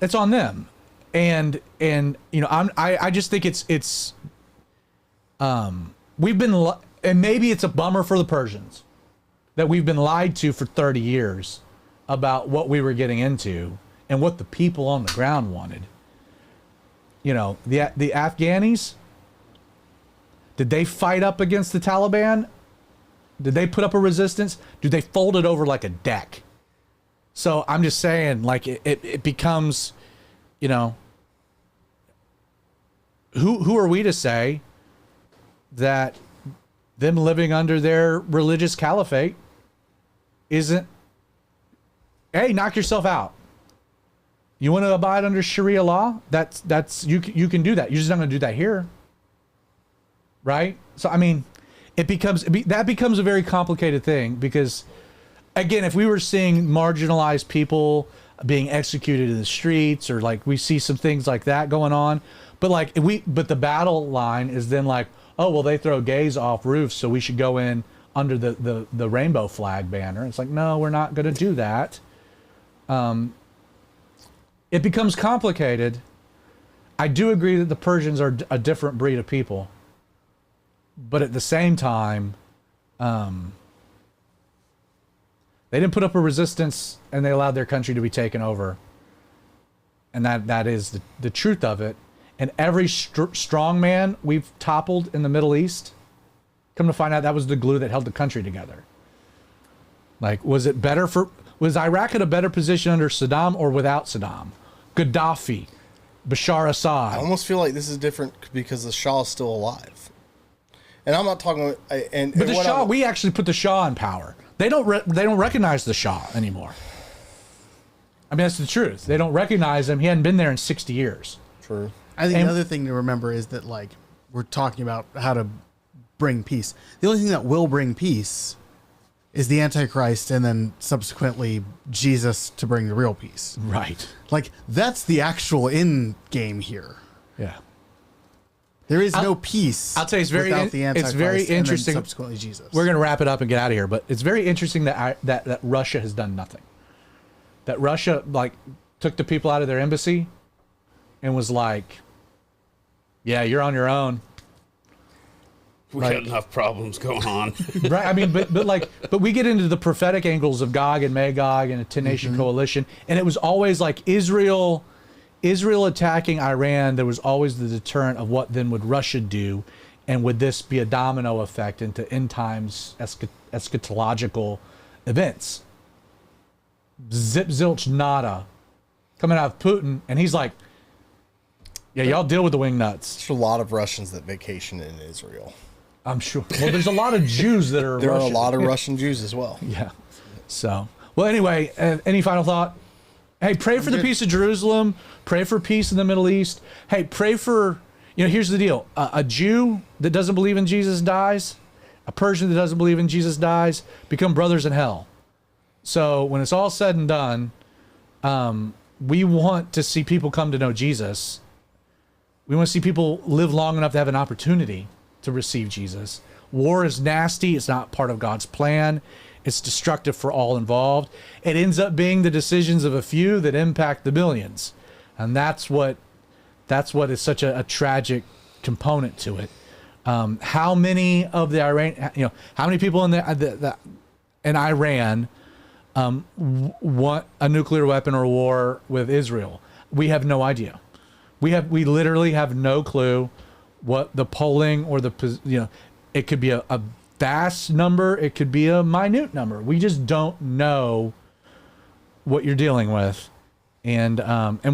It's on them, and I just think we've been, and maybe it's a bummer for the Persians that we've been lied to for 30 years about what we were getting into and what the people on the ground wanted. The Afghanis, did they fight up against the Taliban? Did they put up a resistance? Do they fold it over like a deck? So I'm just saying, like, it becomes, who are we to say that them living under their religious caliphate isn't, hey, knock yourself out. You want to abide under Sharia law? That's you can do that. You're just not going to do that here. Right? So, I mean, that becomes a very complicated thing, because again, if we were seeing marginalized people being executed in the streets, or like we see some things like that going on, but the battle line is then like, oh, well, they throw gays off roofs, so we should go in under the rainbow flag banner. It's like, no, we're not going to do that. It becomes complicated. I do agree that the Persians are a different breed of people, but at the same time, they didn't put up a resistance, and they allowed their country to be taken over. And that is the truth of it. And every strong man we've toppled in the Middle East, come to find out that was the glue that held the country together. Like, was Iraq in a better position under Saddam or without Saddam? Gaddafi, Bashar Assad. I almost feel like this is different because the Shah is still alive. And I'm not talking. But the Shah, we actually put the Shah in power. They don't recognize the Shah anymore. I mean, that's the truth. They don't recognize him. He hadn't been there in 60 years. True. I think another thing to remember is that, like, we're talking about how to bring peace. The only thing that will bring peace is the Antichrist, and then subsequently Jesus to bring the real peace. Right. Like, that's the actual end game here. Yeah. There is no peace. I'll tell you, without the Antichrist, it's very interesting. And then subsequently Jesus. We're going to wrap it up and get out of here, but it's very interesting that Russia has done nothing. That Russia, like, took the people out of their embassy and was like, yeah, you're on your own. We got enough problems going on. Right. I mean, but we get into the prophetic angles of Gog and Magog and a 10-nation coalition, and it was always like Israel attacking Iran. There was always the deterrent of what then would Russia do, and would this be a domino effect into end times eschatological events? Zip zilch nada coming out of Putin, and he's like, yeah, y'all deal with the wing nuts. There's a lot of Russians that vacation in Israel. I'm sure. Well, there's a lot of Jews that are There Russian. are a lot of Russian Jews as well. Yeah. So, well, anyway, any final thought? Hey, pray for the peace of Jerusalem. Pray for peace in the Middle East. Hey, pray for, here's the deal. A Jew that doesn't believe in Jesus dies. A Persian that doesn't believe in Jesus dies. Become brothers in hell. So when it's all said and done, we want to see people come to know Jesus. We want to see people live long enough to have an opportunity to receive Jesus. War is nasty. It's not part of God's plan. It's destructive for all involved. It ends up being the decisions of a few that impact the billions. And that's what is such a tragic component to it. How many of the Iran, how many people in Iran want a nuclear weapon or war with Israel? We have no idea. We literally have no clue what the polling or it could be a vast number, it could be a minute number. We just don't know what you're dealing with, and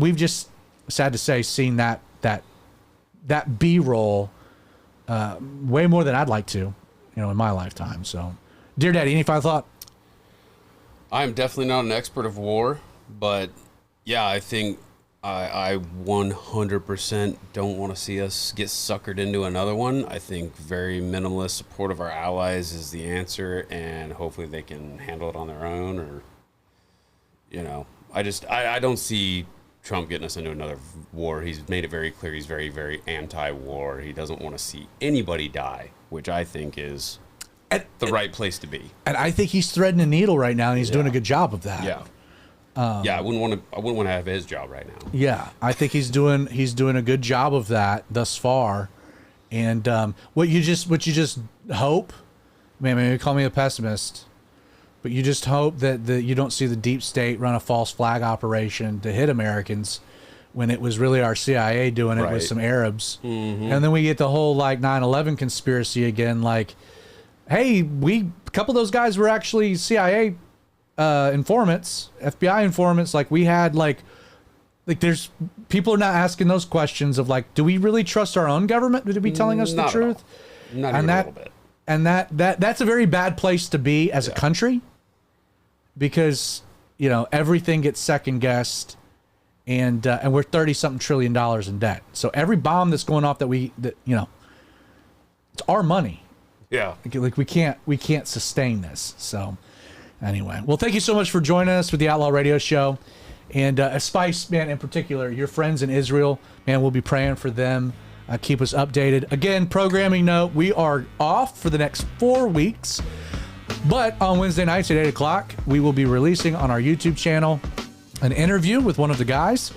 we've just, sad to say, seen that B-roll way more than I'd like to, in my lifetime. So, dear Daddy, any final thought? I'm definitely not an expert of war, but yeah, I think I 100% don't want to see us get suckered into another one. I think very minimalist support of our allies is the answer, and hopefully they can handle it on their own. Or, I don't see Trump getting us into another war. He's made it very clear he's very, very anti-war. He doesn't want to see anybody die, which I think is the right place to be. And I think he's threading a needle right now, and he's doing a good job of that. Yeah. I wouldn't want to have his job right now. Yeah, I think he's doing a good job of that thus far. And what you just hope, maybe call me a pessimist, but you just hope that you don't see the deep state run a false flag operation to hit Americans when it was really our CIA doing it with some Arabs. Mm-hmm. And then we get the whole 9/11 conspiracy again, hey, a couple of those guys were actually CIA informants, FBI informants. We had there's people are not asking those questions of do we really trust our own government to be telling us the truth? Not even a little bit. And that's a very bad place to be as a country, because everything gets second guessed, and we're $30-something trillion in debt. So every bomb that's going off it's our money. Yeah. We can't sustain this. So anyway, well, thank you so much for joining us for the Outlaw Radio Show. And Spice, man, in particular, your friends in Israel, man, we'll be praying for them. Keep us updated. Again, programming note, we are off for the next 4 weeks. But on Wednesday nights at 8 o'clock, we will be releasing on our YouTube channel an interview with one of the guys.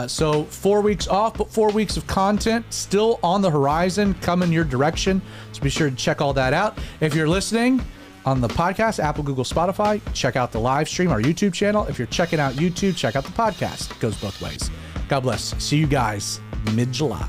So 4 weeks off, but 4 weeks of content still on the horizon, coming your direction. So be sure to check all that out. If you're listening on the podcast, Apple, Google, Spotify, check out the live stream, our YouTube channel. If you're checking out YouTube, check out the podcast. It goes both ways. God bless. See you guys mid-July.